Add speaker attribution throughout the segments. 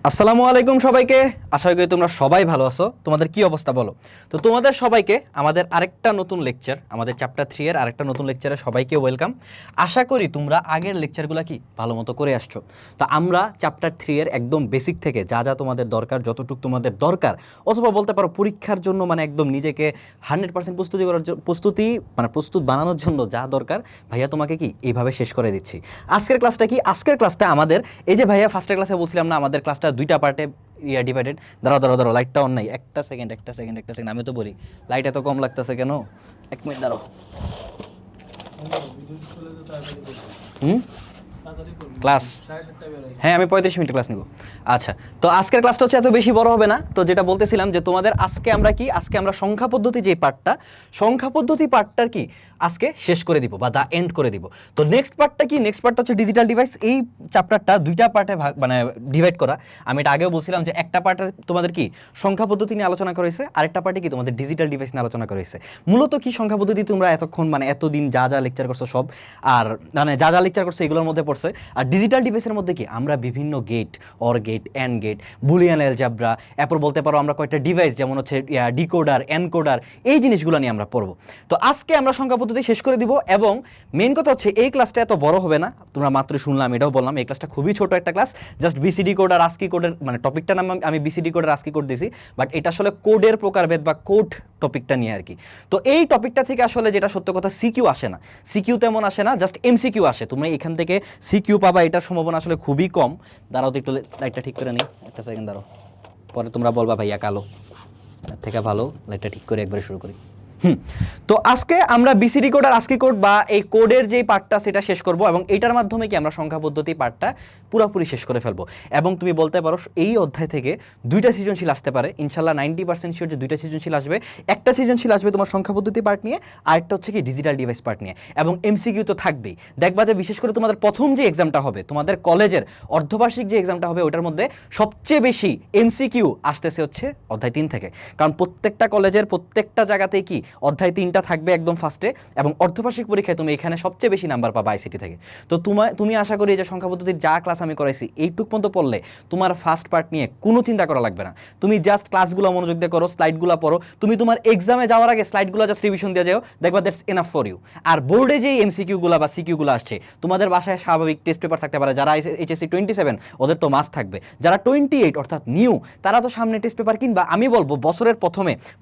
Speaker 1: আসসালামু আলাইকুম সবাইকে। আশা করি তোমরা সবাই ভালো আছো। তোমাদের কি অবস্থা বলো? তো তোমাদের সবাইকে আমাদের আরেকটা নতুন লেকচার, আমাদের চ্যাপ্টার 3 এর আরেকটা নতুন লেকচারে সবাইকে ওয়েলকাম। আশা করি তোমরা আগের লেকচারগুলো কি ভালো মতো করে আসছো। তো আমরা চ্যাপ্টার 3 এর একদম বেসিক থেকে যা যা তোমাদের দরকার, যতটুকু তোমাদের দরকার, অথবা বলতে পারো পরীক্ষার জন্য মানে একদম নিজেকে 100% প্রস্তুতি করার প্রস্তুত বানানোর জন্য যা দরকার ভাইয়া তোমাকে কি এইভাবে শেষ করে দিচ্ছি। আজকের ক্লাসটা কি? আজকের ক্লাসটা আমাদের এই যে ভাইয়া ফার্স্টের ক্লাসে বলছিলাম না আমাদের ক্লাসটা দুইটা পার্টে ডিভাইডেড। দাঁড়াও, লাইটটা অন নাই, একটা সেকেন্ড। আমি তো বলি লাইট এত কম লাগতেছে কেন? 1 মিনিট দাঁড়াও। হুম, ক্লাস, হ্যাঁ আমি 35 মিনিট ক্লাস নিব। আচ্ছা, তো আজকের ক্লাসটা হচ্ছে এত বেশি বড় হবে না। তো যেটা বলতেছিলাম যে তোমাদের আজকে আমরা সংখ্যা পদ্ধতি যে পার্টটা, সংখ্যা পদ্ধতি পার্টটার কি আজকে শেষ করে দিব বা দা এন্ড করে দিব। তো নেক্সট পার্টটা কি? নেক্সট পার্টটা হচ্ছে ডিজিটাল ডিভাইস। এই চ্যাপ্টারটা দুইটা পার্টে ডিভাইড করা। আমি এটা আগেও বলছিলাম যে একটা পার্টে তোমাদের কি সংখ্যা পদ্ধতি নিয়ে আলোচনা করা হয়েছে, আরেকটা পার্টে কি তোমাদের ডিজিটাল ডিভাইস নিয়ে আলোচনা করা হয়েছে। মূলত কি সংখ্যা পদ্ধতি তোমরা এতক্ষণ এতদিন যা যা লেকচার করছো সব, আর যা যা লেকচার করছো এগুলোর মধ্যে পড়ছে। আর ডিজিটাল ডিভাইসের মধ্যে কি আমরা বিভিন্ন gate, or gate, and gate, Boolean algebra, এরপর বলতে পারো আমরা কয়েকটা ডিভাইস যেমন হচ্ছে ডিকোডার, এনকোডার, এই জিনিসগুলো নিয়ে আমরা পড়বো। তো আজকে আমরা সংখ্যা পদ্ধতি শেষ করে দিব। এবং মেইন কথা হচ্ছে এই ক্লাসটা এত বড় হবে না, তোমরা মাত্র শুনলাম, এটাও বললাম এই ক্লাসটা খুবই ছোট একটা ক্লাস। জাস্ট বিসিডি কোড আর আস্কি কোডের টপিকটার নাম আমি বিসিডি কোড আর আস্কি কোড দিয়েছি, বাট এটা আসলে কোডের প্রকারভেদ বা কোড টপিকটা নিয়ে আর কি। তো এই টপিকটা থেকে আসলে যেটা সত্য কথা, সিকিউ আসে না, সিকিউ তেমন আসে না, জাস্ট এমসিকিউ আসে। তোমরা এখান থেকে সিকিউ পাবা, এটার সম্ভাবনা আসলে খুবই কম। দাঁড়াও তো একটু লাইটটা ঠিক করে নিই, একটা সেকেন্ড দাঁড়াও, পরে তোমরা বলবা ভাইয়া কালো, এর থেকে ভালো লাইটটা ঠিক করে একবারে শুরু করি। তো আজকে আমরা বিসিডি কোড আর আস্কি কোড বা এই কোডের যেই পার্টটা সেটা শেষ করব, এবং এইটার মাধ্যমে কি আমরা সংখ্যা পদ্ধতি পার্টটা পুরোপুরি শেষ করে ফেলবো। এবং তুমি বলতে পারো এই অধ্যায় থেকে দুইটা সৃজনশীল আসতে পারে, ইনশাল্লাহ 90% শিওর যে দুইটা সৃজনশীল আসবে। একটা সৃজনশীল আসবে তোমার সংখ্যা পদ্ধতি পার্ট নিয়ে, আরেকটা হচ্ছে কি ডিজিটাল ডিভাইস পার্ট নিয়ে। এবং এমসিকিউ তো থাকবেই। দেখবা যে বিশেষ করে তোমাদের প্রথম যে এক্সামটা হবে, তোমাদের কলেজের অর্ধবার্ষিক যে এক্সামটা হবে, ওটার মধ্যে সবচেয়ে বেশি এমসিকিউ আসতেছে হচ্ছে অধ্যায় 3 থেকে। কারণ প্রত্যেকটা কলেজের প্রত্যেকটা জায়গাতেই কি অধ্যায় 3টা থাকবে একদম ফার্স্টে, এবং অর্ধবার্ষিক পরীক্ষায় তুমি এখানে সবচেয়ে বেশি নাম্বার পাবা আইসিটি থেকে। তো তুমি আশা করি যে সংখ্যা পদ্ধতির যা ক্লাস আমি করাইছি এইটুক পর্যন্ত পড়লে তোমার ফার্স্ট পার্ট নিয়ে কোনো চিন্তা করা লাগবে না। তুমি জাস্ট ক্লাসগুলো মনোযোগ দিয়ে করো, স্লাইডগুলো পড়ো, তুমি তোমার এক্সামে যাওয়ার আগে স্লাইডগুলো জাস্ট রিভিশন দিয়ে যাও, দেখবা দ্যাটস এনাফ ফর ইউ। আর বোর্ডে যে এমসিকিউগুলো বা সিকিউগুলো আসছে, তোমাদের বাসায় স্বাভাবিক টেস্ট পেপার থাকতে পারে, যারা এইচএসসি 27 ওদের তো মাস্ট থাকবে, যারা 28 অর্থাৎ নিউ তারা তো সামনে টেস্ট পেপার কিনবা। আমি বলবো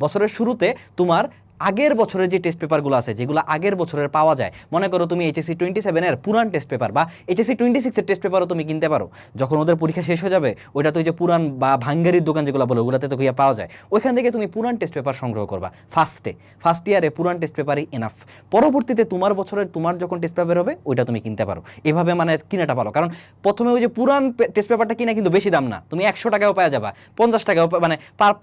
Speaker 1: বছরের শুরুতে তোমার আগের বছরের যে টেস্ট পেপারগুলো আছে, যেগুলো আগের বছরের পাওয়া যায়, মনে করো তুমি এইচএসসি 27 পুরান টেস্ট পেপার বা এইচএসসি 26 টেস্ট পেপারও তুমি কিনতে পারো। যখন ওদের পরীক্ষা শেষ হয়ে যাবে, ওইটা তো ওই যে পুরান বা ভাঙ্গারির দোকান যেগুলো বলে, ওগুলোতে তো গিয়ে পাওয়া যায়, ওইখান থেকে তুমি পুরান টেস্ট পেপার সংগ্রহ করবা। ফার্স্ট ইয়ারে পুরান টেস্ট পেপারই এনাফ। পরবর্তীতে তোমার যখন টেস্ট পেপার হবে ওইটা তুমি কিনতে পারো। এভাবে কিনাটা ভালো, কারণ প্রথমে ওই যে পুরান টেস্ট পেপারটা কিনা কিন্তু বেশি দাম না, তুমি 100 টাকাও পাওয়া যাবা, 50 টাকাও,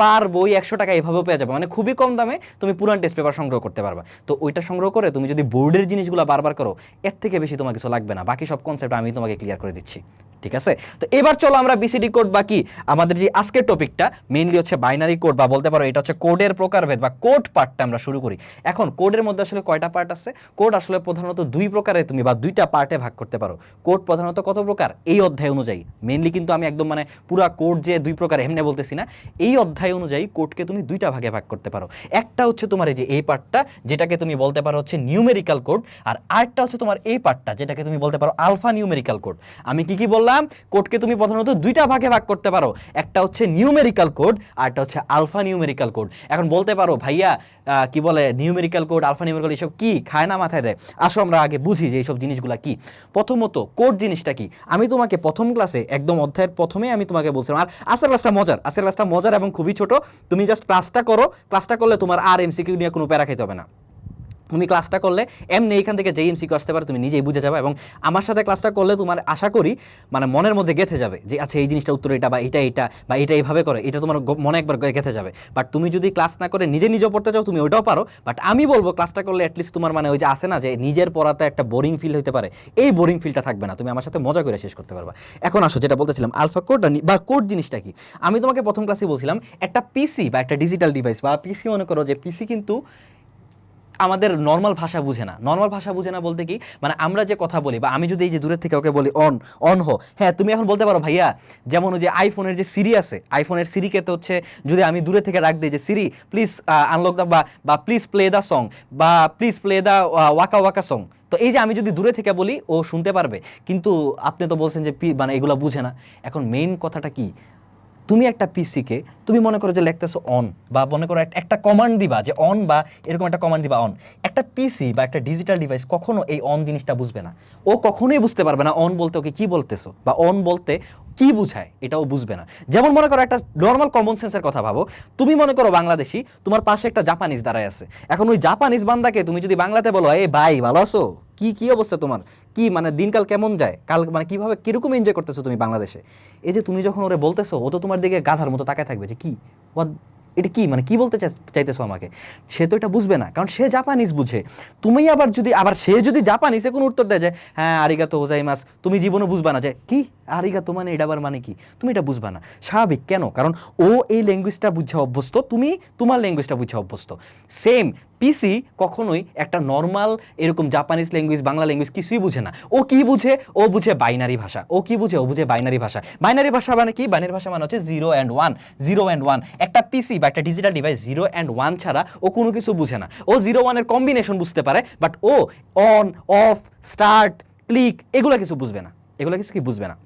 Speaker 1: পার বই 100 টাকা এভাবেও পেয়ে যাবে, খুবই কম দামে তুমি পুরান টেস্ট পেপার সংগ্রহ করতে পারবা। তো ওইটা সংগ্রহ করে তুমি যদি বোর্ডের জিনিসগুলো বারবার করো, এর থেকে বেশি তোমার কিছু লাগবে না। বাকি সব কনসেপ্ট আমি তোমাকে ক্লিয়ার করে দিচ্ছি, ঠিক আছে? তো এবার চলো আমরা বিসিডি কোড বা কি আমাদের যে আজকের টপিকটা মেইনলি হচ্ছে বাইনারি কোড, বা বলতে পারো এটা হচ্ছে কোডের প্রকারভেদ বা কোড পার্টটা আমরা শুরু করি। এখন কোডের মধ্যে আসলে কয়টা পার্ট আছে? কোড আসলে প্রধানত দুই প্রকারে তুমি বা দুইটা পার্টে ভাগ করতে পারো। কোড প্রধানত কত প্রকার এই অধ্যায় অনুযায়ী, মেইনলি কিন্তু আমি একদম পুরা কোড যে দুই প্রকার এমনি বলতেছি না, এই অধ্যায় অনুযায়ী কোডকে তুমি দুইটা ভাগে ভাগ করতে পারো। একটা হচ্ছে তোমার এই যে এই পার্টটা, যেটাকে তুমি বলতে পারো হচ্ছে নিউমেরিক্যাল কোড, আর আরেকটা হচ্ছে তোমার এই পার্টটা, যেটাকে তুমি বলতে পারো আলফা নিউমেরিক্যাল কোড। আমি কি বললাম? কোডকে তুমি প্রধানত দুইটা ভাগে ভাগ করতে পারো, একটা হচ্ছে নিউমেরিক্যাল কোড আর একটা হচ্ছে আলফা নিউমেরিক্যাল কোড। এখন বলতে পারো ভাইয়া কি বলে নিউমেরিক্যাল কোড, আলফা নিউমেরিক্যাল এসব কি খায় না মাথায় দেয়? আসো আমরা আগে বুঝি যে এইসব জিনিসগুলো কি। প্রথমত কোড জিনিসটা কি, আমি তোমাকে প্রথম ক্লাসে একদম অধ্যায়ের প্রথমে আমি তোমাকে বলছিলাম। আর আজকের ক্লাসটা মজার এবং খুবই ছোট। তুমি জাস্ট ক্লাসটা করলে তোমার আর এমসিকিউ নিয়ে কোনো প্যারা খাইতে হবে না। তুমি ক্লাসটা করলে এমনি এখান থেকে যে এমসিকিউ আসতে পারে তুমি নিজেই বুঝে যাবে, এবং আমার সাথে ক্লাসটা করলে তোমার আশা করি মনের মধ্যে গেঁথে যাবে যে আচ্ছা এই জিনিসটা উত্তর এটা, বা এটা বা এটা এইভাবে করে, এটা তোমার মনে একবার গেঁথে যাবে। বাট তুমি যদি ক্লাস না করে নিজেও পড়তে চাও, তুমি ওইটাও পারো। বাট আমি বলবো ক্লাসটা করলে অ্যাটলিস্ট তোমার ওই যে আসে না যে নিজের পড়াতে একটা বোরিং ফিল হতে পারে, এই বোরিং ফিলটা থাকবে না, তুমি আমার সাথে মজা করে শেষ করতে পারবা। এখন আসো যেটা বলতেছিলাম, আলফা কোড বা কোড জিনিসটা কি। আমি তোমাকে প্রথম ক্লাসে বলছিলাম একটা পিসি বা একটা ডিজিটাল ডিভাইস বা পিসি, মনে করো যে পিসি কিন্তু আমাদের নর্মাল ভাষা বুঝে না। নর্মাল ভাষা বুঝে না বলতে কি, মানে আমরা যে কথা বলি, বা আমি যদি এই যে দূরের থেকে ওকে বলি অন অন হো, হ্যাঁ তুমি এখন বলতে পারো ভাইয়া যেমন ওই যে আইফোনের যে সিরি আছে, আইফোনের সিরিকে তো হচ্ছে যদি আমি দূরে থেকে রাখ দিই যে সিরি প্লিজ আনলক দ্য, বা প্লিজ প্লে দ্য সং, বা please play the Waka Waka song, তো এই যে আমি যদি দূরে থেকে বলি ও শুনতে পারবে। কিন্তু আপনি তো বলছেন যে মানে এগুলো বুঝে না। এখন মেইন কথাটা কি, তুমি একটা পিসিকে তুমি মনে করো যে লিখতেছো অন, বা মনে করো একটা কমান্ড দিবা যে অন, বা এরকম একটা কমান্ড দিবা অন। একটা পিসি বা একটা ডিজিটাল ডিভাইস কখনো এই অন জিনিসটা বুঝবে না। ও কখনোই বুঝতে পারবে না অন বলতে ওকে কি বলতেছো, বা অন বলতে কি বুঝায় এটাও বুঝবে না। যেমন মনে করো একটা নর্মাল কমন সেন্সের কথা ভাবো, তুমি মনে করো বাংলাদেশি, তোমার পাশে একটা জাপানিজ দাঁড়ায় আছে। এখন ওই জাপানিজ বান্দাকে তুমি যদি বাংলাতে বলো এই ভাই ভালো আছো, কি কি অবস্থা তোমার, কি মানে দিনকাল কেমন যায়, কাল মানে কিভাবে কিরকম এনজয় করতেছো তুমি বাংলাদেশে, এই যে তুমি যখন ওরে বলতেছো ও তো তোমার দিকে গাধার মতো তাকায় থাকবে যে কি এটা কি মানে কি বলতে চাইতেছো আমাকে। সে তো এটা বুঝবে না, কারণ সে জাপানিজ বুঝে। তুমি আবার সে যদি জাপানিজে কোনো উত্তর দেয় যে হ্যাঁ আরিগাতো গোজাইমাস, তুমি জীবনে বুঝবা না যে কি আরিগাতো মানে এটা আবার মানে কি, তুমি এটা বুঝবা না। স্বাভাবিক, কেন? কারণ ও এই ল্যাঙ্গুয়েজটা বুঝে অভ্যস্ত, তুমি তোমার ল্যাঙ্গুয়েজটা বুঝে অভ্যস্ত। সেম পিসি কখনোই একটা নর্মাল এরকম জাপানিজ ল্যাঙ্গুয়েজ বাংলা ল্যাঙ্গুয়েজ কিছুই বুঝে না। ও কি বুঝে? ও বুঝে বাইনারি ভাষা। ও কি বুঝে? ও বুঝে বাইনারি ভাষা। বাইনারি ভাষা মানে কি? বাইনারি ভাষা মানে হচ্ছে 0 and 1, 0 and 1। একটা পিসি বা একটা ডিজিটাল ডিভাইস 0 and 1 ছাড়া ও কোনো কিছু বুঝে না। ও 0 1 এর কম্বিনেশন বুঝতে পারে, বাট ও অন অফ স্টার্ট ক্লিক এগুলো কিছু বুঝবে না, এগুলো কিছু কি বুঝবে না।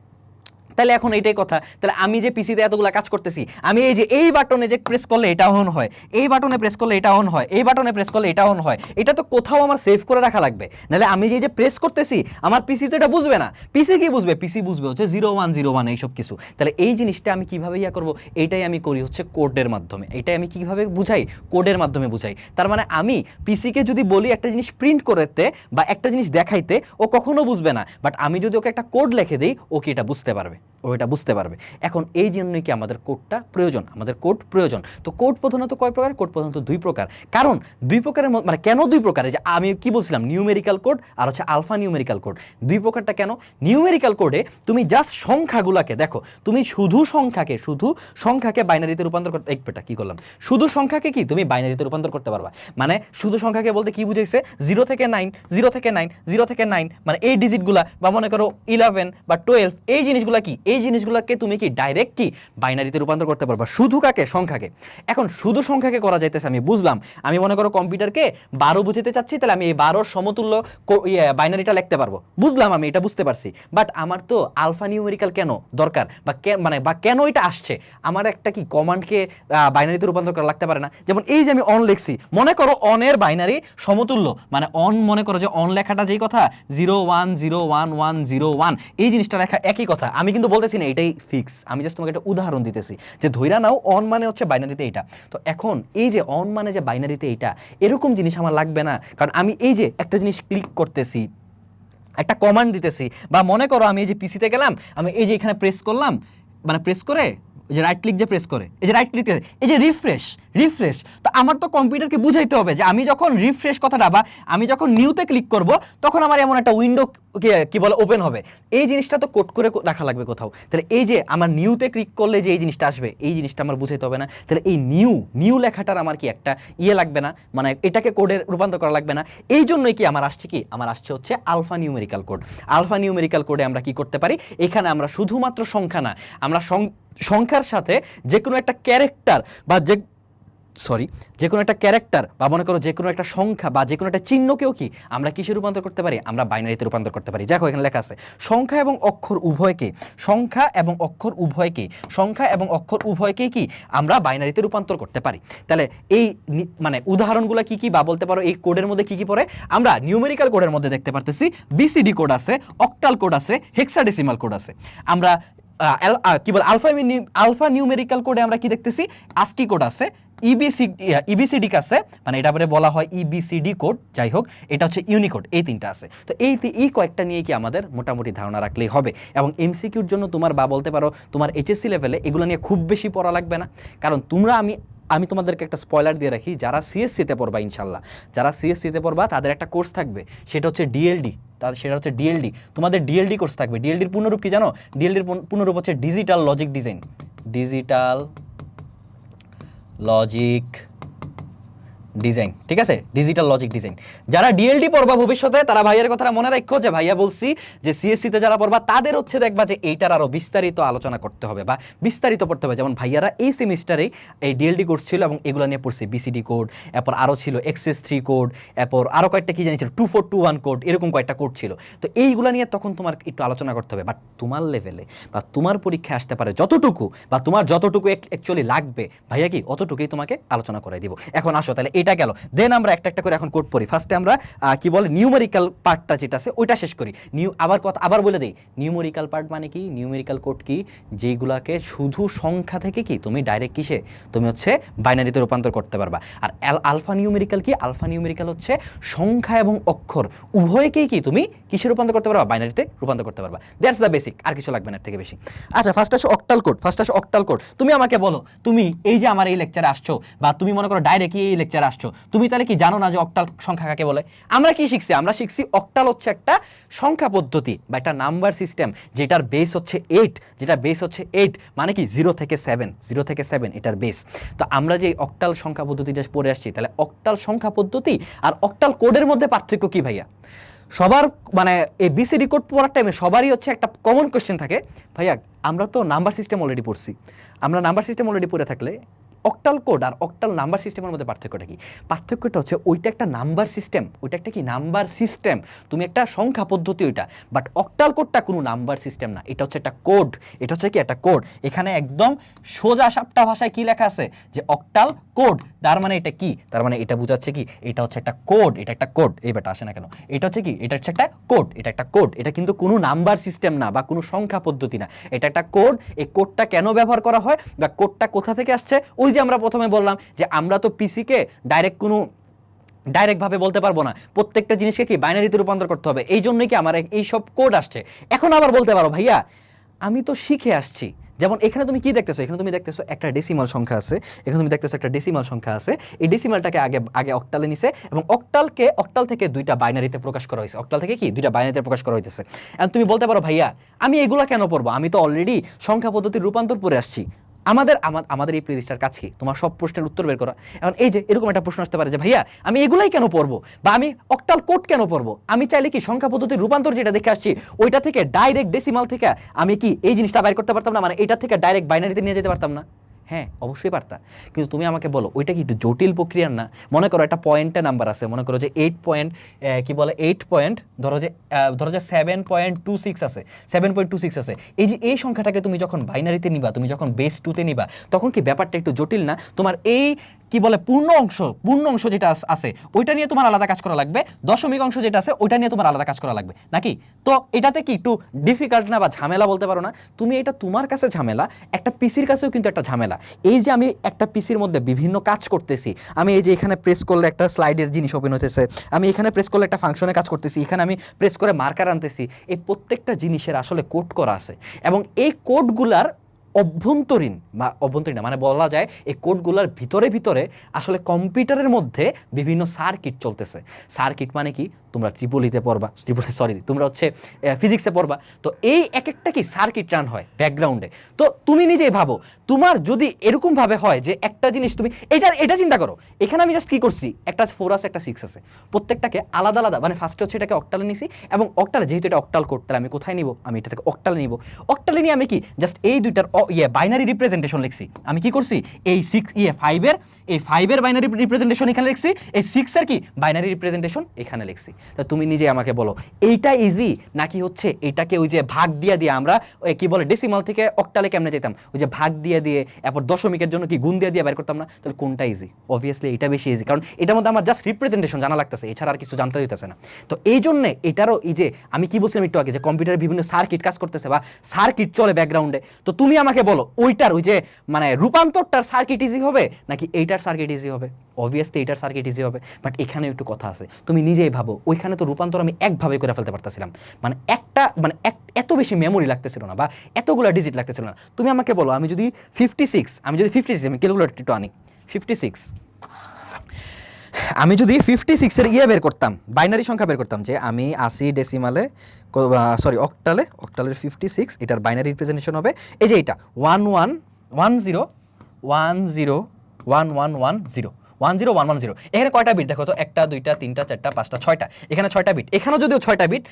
Speaker 1: তাহলে এখন এইটাই কথা, তাহলে আমি যে পিসিতে এতগুলো কাজ করতেছি, আমি এই যে এই বাটনে যে প্রেস করলে এটা অন হয়, এই বাটনে প্রেস করলে এটা অন হয়, এই বাটনে প্রেস করলে এটা অন হয়, এটা তো কোথাও আমার সেভ করে রাখা লাগবে, নাহলে আমি যে প্রেস করতেছি আমার পিসি তো এটা বুঝবে না। পিসি কি বুঝবে? পিসি বুঝবে হচ্ছে 0 1 0 1 এইসব কিছু। তাহলে এই জিনিসটা আমি কিভাবে করব, এইটাই আমি করি হচ্ছে কোডের মাধ্যমে। এটাই আমি কিভাবে বুঝাই? কোডের মাধ্যমে বুঝাই। তার মানে আমি পিসিকে যদি বলি একটা জিনিস প্রিন্ট করতে বা একটা জিনিস দেখাইতে, ও কখনো বুঝবে না, বাট আমি যদি ওকে একটা কোড লিখে দিই ও কি এটা বুঝতে পারবে, ও এটা বুঝতে পারবে। এখন এই জন্যই কি আমাদের কোডটা প্রয়োজন, আমাদের কোড প্রয়োজন। তো কোড প্রধানত কয় প্রকার? কোড প্রধানত 2 প্রকার। কারণ 2 প্রকারের মানে কেন 2 প্রকারে, যে আমি কি বলছিলাম নিউমেরিক্যাল কোড আর হচ্ছে আলফা নিউমেরিক্যাল কোড। 2 প্রকারটা কেন? নিউমেরিক্যাল কোডে তুমি জাস্ট সংখ্যাগুলোকে দেখো, তুমি শুধু সংখ্যাকে বাইনারিতে রূপান্তর করতে, একটা কি করলাম, শুধু সংখ্যাকে কি তুমি বাইনারিতে রূপান্তর করতে পারবা। মানে শুধু সংখ্যাকে বলতে কি বুঝাইছে? 0 থেকে 9, 0 থেকে 9, 0 থেকে 9, মানে এই ডিজিটগুলা, বা মনে করো 11 বা 12, এই জিনিসগুলা কি, এই জিনিসগুলোকে তুমি কি ডাইরেক্ট কি বাইনারিতে রূপান্তর করতে পারবা। শুধু কাকে? সংখ্যাকে। এখন শুধু সংখ্যাকে করা যাইতেছে, আমি বুঝলাম। আমি মনে করো কম্পিউটারকে 12 বুঝাতে চাচ্ছি, তাহলে আমি এই 12 সমতুল্য বাইনারিটা লিখতে পারবো, বুঝলাম, আমি এটা বুঝতে পারছি। বাট আমার তো আলফা নিউমেরিক্যাল কেন দরকার, বা কেন এটা আসছে, আমার একটা কি কমান্ডকে বাইনারিতে রূপান্তর করা লাগতে পারে না? যেমন এই যে আমি অন লিখছি, মনে করো অনের বাইনারি সমতুল্য, মানে অন মনে করো যে অন লেখাটা যেই কথা 0 1 0 1 1 0 1, এই জিনিসটা লেখা একই কথা। আমি কিন্তু বলতেছি না এটাই ফিক্স, আমি জাস্ট তোমাকে একটা উদাহরণ দিতেছি যে ধইরা নাও অন মানে হচ্ছে বাইনারিতে এইটা। তো এখন এই যে অন মানে যে বাইনারিতে এইটা, এরকম জিনিস আমার লাগবে না, কারণ আমি এই যে একটা জিনিস ক্লিক করতেছি, একটা কমান্ড দিতেছি, বা মনে করো আমি এই যে পিসিতে গেলাম, আমি এই যে এখানে প্রেস করলাম, মানে প্রেস করে যে রাইট ক্লিক যে প্রেস করে, এই যে রাইট ক্লিক, এই যে রিফ্রেশ, তো আমার তো কম্পিউটারকে বুঝাইতে হবে যে আমি যখন রিফ্রেশ কথাটা, বা আমি যখন নিউতে ক্লিক করব, তখন আমার এমন একটা উইন্ডো কি বলে ওপেন হবে। এই জিনিসটা তো কোড করে রাখা লাগবে কোথাও। তাহলে এই যে আমার নিউতে ক্লিক করলে যে এই জিনিসটা আসবে, এই জিনিসটা আমার বুঝাইতে হবে না। তাহলে এই নিউ লেখাটার আমার কি একটা লাগবে না, মানে এটাকে কোডে রূপান্তর করা লাগবে না। এই জন্যই কি আমার আসছে, কি আমার আসছে হচ্ছে alpha numerical code. Alpha numerical কোডে আমরা কি করতে পারি, এখানে আমরা শুধুমাত্র সংখ্যা না, আমরা সংখ্যার সাথে যে কোনো একটা ক্যারেক্টার, বা যে কোনো একটা ক্যারেক্টার, বা মনে করো যে কোনো একটা সংখ্যা বা যে কোনো একটা চিহ্নকেও কি আমরা কিসে রূপান্তর করতে পারি, আমরা বাইনারিতে রূপান্তর করতে পারি। দেখো এখানে লেখা আছে সংখ্যা এবং অক্ষর উভয়কে কি আমরা বাইনারিতে রূপান্তর করতে পারি। তাহলে এই মানে উদাহরণগুলো কি কি, বা বলতে পারো এই কোডের মধ্যে কি কি পড়ে, আমরা নিউমেরিক্যাল কোডের মধ্যে দেখতে পারতেছি বিসিডি কোড আছে, অক্টাল কোড আছে, হেক্সাডেসিমাল কোড আছে। আমরা কি বল আলফা নিউমেরিক্যাল কোডে আমরা কি দেখতেছি, আস্কি কোড আছে, ইবিসিডি আছে, মানে এটা পরে বলা হয় ইবিসিডি কোড, যাই হোক এটা হচ্ছে ইউনিকোড, এই তিনটা আছে। তো এই কয়েকটা নিয়ে কি আমাদের মোটামুটি ধারণা রাখলেই হবে। এবং এমসিকিউর জন্য তোমার, বা বলতে পারো তোমার এইচএসসি লেভেলে এগুলো নিয়ে খুব বেশি পড়া লাগবে না, কারণ আমি তোমাদেরকে একটা স্পয়লার দিয়ে রাখি, যারা সিএসসিতে পড়বা ইনশাল্লাহ, যারা সিএসসিতে পড়বা তাদের একটা কোর্স থাকবে, সেটা হচ্ছে ডিএলডি। তোমাদের ডিএলডি কোর্স থাকবে। ডিএলডির পূর্ণরূপ কি জানো? ডিএলডির পূর্ণরূপ হচ্ছে ডিজিটাল লজিক ডিজাইন, ঠিক আছে, ডিজিটাল লজিক ডিজাইন। যারা ডিএলডি পড়বা ভবিষ্যতে তারা ভাইয়ার কথাটা মনে রাখো, যে ভাইয়া বলছি যে সিএসসি তে যারা পড়বা তাদের হচ্ছে দেখবা যে এইটার আরো বিস্তারিত আলোচনা করতে হবে বা বিস্তারিত পড়তে হবে। যেমন ভাইয়ারা এই সেমিস্টারে এই ডিএলডি কোর্স ছিল এবং এগুলো নিয়ে পড়ছে, বিসিডি কোড, এরপর আরও ছিল XS3 কোড, এরপর আরও কয়েকটা কি জানিয়েছিল 2421 কোড, এরকম কয়েকটা কোড ছিল। তো এইগুলো নিয়ে তখন তোমার একটু আলোচনা করতে হবে। বাট তোমার লেভেলে বা তোমার পরীক্ষায় আসতে পারে যতটুকু বা তোমার যতটুকু অ্যাকচুয়ালি লাগবে ভাইয়া কি অতটুকুই তোমাকে আলোচনা করে দিব। এখন আসো তাহলে এটা গেল, দেন আমরা একটা একটা করে এখন কোড পড়ি। ফার্স্টে আমরা কি বলে নিউমেরিক্যাল পার্টটা যেটা আছে ওইটা শেষ করি। আবার বলে দেই, নিউমেরিক্যাল পার্ট মানে কি, নিউমেরিক্যাল কোড কি, যেগুলাকে শুধু সংখ্যা থেকে কি তুমি ডাইরেক্ট কিসে তুমি হচ্ছে বাইনারিতে রূপান্তর করতে পারবা। আর আলফা নিউমেরিক্যাল কি, আলফা নিউমেরিক্যাল হচ্ছে সংখ্যা এবং অক্ষর উভয়কেই কি তুমি কিসে রূপান্তর করতে পারবা, বাইনারিতে রূপান্তর করতে পারবা। দ্যাটস দ্য বেসিক, আর কিছু লাগবে না এর থেকে বেশি। আচ্ছা ফার্স্ট আসো অক্টাল কোড, তুমি আমাকে বলো, তুমি এই যে আমার এই লেকচারে আসছো বা তুমি মনে করো ডাইরেক্ট এই লেকচারে আসছো, তুমি তাহলে কি জানো না যে অক্টাল সংখ্যা কাকে বলে? আমরা কি শিখছি? আমরা শিখছি অক্টাল হচ্ছে একটা সংখ্যা পদ্ধতি বা একটা নাম্বার সিস্টেম যেটার বেস হচ্ছে 8, যেটা বেস হচ্ছে 8 মানে কি 0 থেকে 7 এটার বেস। তো আমরা যে অক্টাল সংখ্যা পদ্ধতিটা পড়ে আসছি, তাহলে অক্টাল সংখ্যা পদ্ধতি আর অক্টাল কোডের মধ্যে পার্থক্য কি ভাইয়া? সবার মানে এই বিসিডি কোড পড়ার টাইমে সবারই হচ্ছে একটা কমন কোয়েশ্চেন থাকে, ভাইয়া আমরা তো নাম্বার সিস্টেম অলরেডি পড়ছি, আমরা নাম্বার সিস্টেম অলরেডি পড়ে থাকলে অক্টাল কোড আর অক্টাল নাম্বার সিস্টেমের মধ্যে পার্থক্যটা কি? পার্থক্যটা হচ্ছে ওইটা একটা নাম্বার সিস্টেম, ওইটা একটা কি নাম্বার সিস্টেম, তুমি একটা সংখ্যা পদ্ধতি ওইটা। বাট অক্টাল কোডটা কোনো নাম্বার সিস্টেম না, এটা হচ্ছে একটা কোড, এটা হচ্ছে কি একটা কোড। এখানে একদম সোজা সাপটা ভাষায় কি লেখা আছে যে অক্টাল কোড, তার মানে এটা কি, তার মানে এটা বোঝাচ্ছে কি এটা হচ্ছে একটা কোড, এটা একটা কোড। এই বেটা আসে না কেন, এটা হচ্ছে কি, এটা হচ্ছে একটা কোড, এটা একটা কোড, এটা কিন্তু কোনো নাম্বার সিস্টেম না বা কোনো সংখ্যা পদ্ধতি না, এটা একটা কোড। এই কোডটা কেন ব্যবহার করা হয় বা কোডটা কোথা থেকে আসছে, ওই যে আমরা প্রথমে বললাম যে আমরা তো পিসিকে ডাইরেক্টভাবে বলতে পারবো না, প্রত্যেকটা জিনিসকে কি বাইনারিতে রূপান্তর করতে হবে, এই জন্যই কি আমার এই সব কোড আসছে। এখন আবার বলতে পারো ভাইয়া আমি তো শিখে আসছি, যেমন এখানে তুমি কি দেখতেছো, এখানে তুমি দেখতেছো একটা ডেসিমাল সংখ্যা আছে, এখানে তুমি দেখতেছো একটা ডেসিমাল সংখ্যা আছে, এই ডেসিমালটাকে আগে অক্টালে নিছে এবং অক্টাল থেকে দুইটা বাইনারিতে প্রকাশ করা হয়েছে, অক্টাল থেকে কি দুইটা বাইনারিতে প্রকাশ করা হইতেছে। এখন তুমি বলতে পারো ভাইয়া আমি এগুলা কেন পড়বো, আমি তো অলরেডি সংখ্যা পদ্ধতির রূপান্তর পড়ে আসছি। আমাদের এই প্লেলিস্টের কাজ কি, তোমার সব প্রশ্নের উত্তর বের করা। এখন এই যে এরকম একটা প্রশ্ন আসতে পারে যে ভাইয়া আমি এগুলাই কেন পড়বো বা আমি অক্টাল কোড কেন পড়বো, আমি চাইলে কি সংখ্যা পদ্ধতির রূপান্তর যেটা দেখে আসছি ওইটা থেকে ডাইরেক্ট ডেসিমাল থেকে আমি কি এই জিনিসটা বাইর করতে পারতাম না, মানে এটা থেকে ডাইরেক্ট বাইনারিতে নিয়ে যেতে পারতাম না? হ্যাঁ অবশ্যই পারতা, কিন্তু তুমি আমাকে বলো ওইটা কি একটু জটিল প্রক্রিয়ার না? মনে করো একটা পয়েন্টে নাম্বার আছে, মনে করো যে 8 পয়েন্ট কি বলে 8 পয়েন্ট ধরো যে 7.26 আছে, 7.26 আছে, এই যে এই সংখ্যাটাকে তুমি যখন বাইনারিতে নিবা, তুমি যখন বেস 2 তে নিবা, তখন কি ব্যাপারটা একটু জটিল না? তোমার এই কি বলে পূর্ণ অংশ যেটা আছে ওইটা নিয়ে তোমার আলাদা কাজ করা লাগবে, দশমিক অংশ যেটা আছে ওইটা নিয়ে তোমার আলাদা কাজ করা লাগবে নাকি? তো এটাতে কি একটু ডিফিকাল্ট না বা ঝামেলা বলতে পারো না? তুমি এটা তোমার কাছে ঝামেলা, একটা পিসির কাছেও কিন্তু একটা ঝামেলা। এই যে আমি একটা পিসির মধ্যে বিভিন্ন কাজ করতেছি, আমি এই যে এখানে প্রেস করলে একটা স্লাইডের জিনিস ওপেন হতেছে, আমি এখানে প্রেস করলে একটা ফাংশনে কাজ করতেছি, এখানে আমি প্রেস করে মার্কার আনতেছি, এই প্রত্যেকটা জিনিসের আসলে কোড করা আছে এবং এই কোডগুলার অভ্যন্তরীণ না মানে বলা যায় এই কোডগুলোর ভিতরে আসলে কম্পিউটারের মধ্যে বিভিন্ন সার্কিট চলতেছে। সার্কিট মানে কি, তোমরা ত্রিপলিতে পড়বা, তোমরা হচ্ছে ফিজিক্সে পড়বা, তো এই এক একটা কি সার্কিট রান হয় ব্যাকগ্রাউন্ডে। তো তুমি নিজেই ভাবো, তোমার যদি এরকমভাবে হয় যে একটা জিনিস তুমি এটা চিন্তা করো, এখানে আমি জাস্ট কি করছি, একটা 4 আছে একটা 6 আছে, প্রত্যেকটাকে আলাদা মানে ফার্স্টে হচ্ছে এটাকে অক্টালে নিছি এবং অক্টালে যেহেতু এটা অক্টাল কোড, তাহলে আমি কোথায় নিব, আমি এটাকে অক্টালে নিব। অক্টালে নিয়ে আমি কি জাস্ট এই দুইটার বাইনারি রিপ্রেজেন্টেশন লিখছি। আমি কি করছি, এই 5 এর বাইনারি রিপ্রেজেন্টেশন এখানে লিখছি, এই 6 এর কি বাইনারি রিপ্রেজেন্টেশন এখানে লিখছি। তা তুমি নিজে আমাকে বলো এইটা ইজি নাকি হচ্ছে এটাকে ওই যে ভাগ দিয়ে আমরা কি বলে ডেসিমাল থেকে অক্টালে কেমনে যেতাম, ওই যে ভাগ দিয়ে এরপর দশমিকের জন্য কি গুণ দিয়ে বের করতাম না? তাহলে কোনটা ইজি? অবভিয়াসলি এটা বেশি ইজি, কারণ এটার মধ্যে আমার জাস্ট রিপ্রেজেন্টেশন জানা লাগতেছে, এছাড়া আর কিছু জানতে হইতেছে না। তো এই জন্যে এটারও এই যে আমি কি বলছিলাম একটু আগে যে কম্পিউটারে বিভিন্ন সার্কিট কাজ করতেছে বা সার্কিট চলে ব্যাকগ্রাউন্ডে, তো তুমি আমাকে বলো ওইটার ওই যে মানে রূপান্তরটার সার্কিট ইজি হবে নাকি এইটার সার্কিট ইজি হবে? অবভিয়াসলি এইটার সার্কিট ইজি হবে, বাট এখানে একটু কথা আছে, তুমি নিজেই ভাবো ওইখানে তো রূপান্তর আমি একভাবে করে ফেলতে পারতেছিলাম, মানে এত বেশি মেমোরি লাগতেছিল না বা এতগুলো ডিজিট লাগতেছিল না। তুমি আমাকে বলো আমি যদি 56 আমি ক্যালকুলেটর একটু আনি 56, আমি যদি 56 এর বের করতাম, বাইনারি সংখ্যা বের করতাম, যে আমি 80 ডেসিমালে অক্টালের 56, এটার বাইনারি রিপ্রেজেন্টেশন হবে এই যে এটা 1110 10 1110 101110। এখানে কয়টা বিট দেখো তো, 1টা 2টা 3টা 4টা 5টা 6টা, এখানে 6টা বিট, এখানেও যদিও 6টা বিট।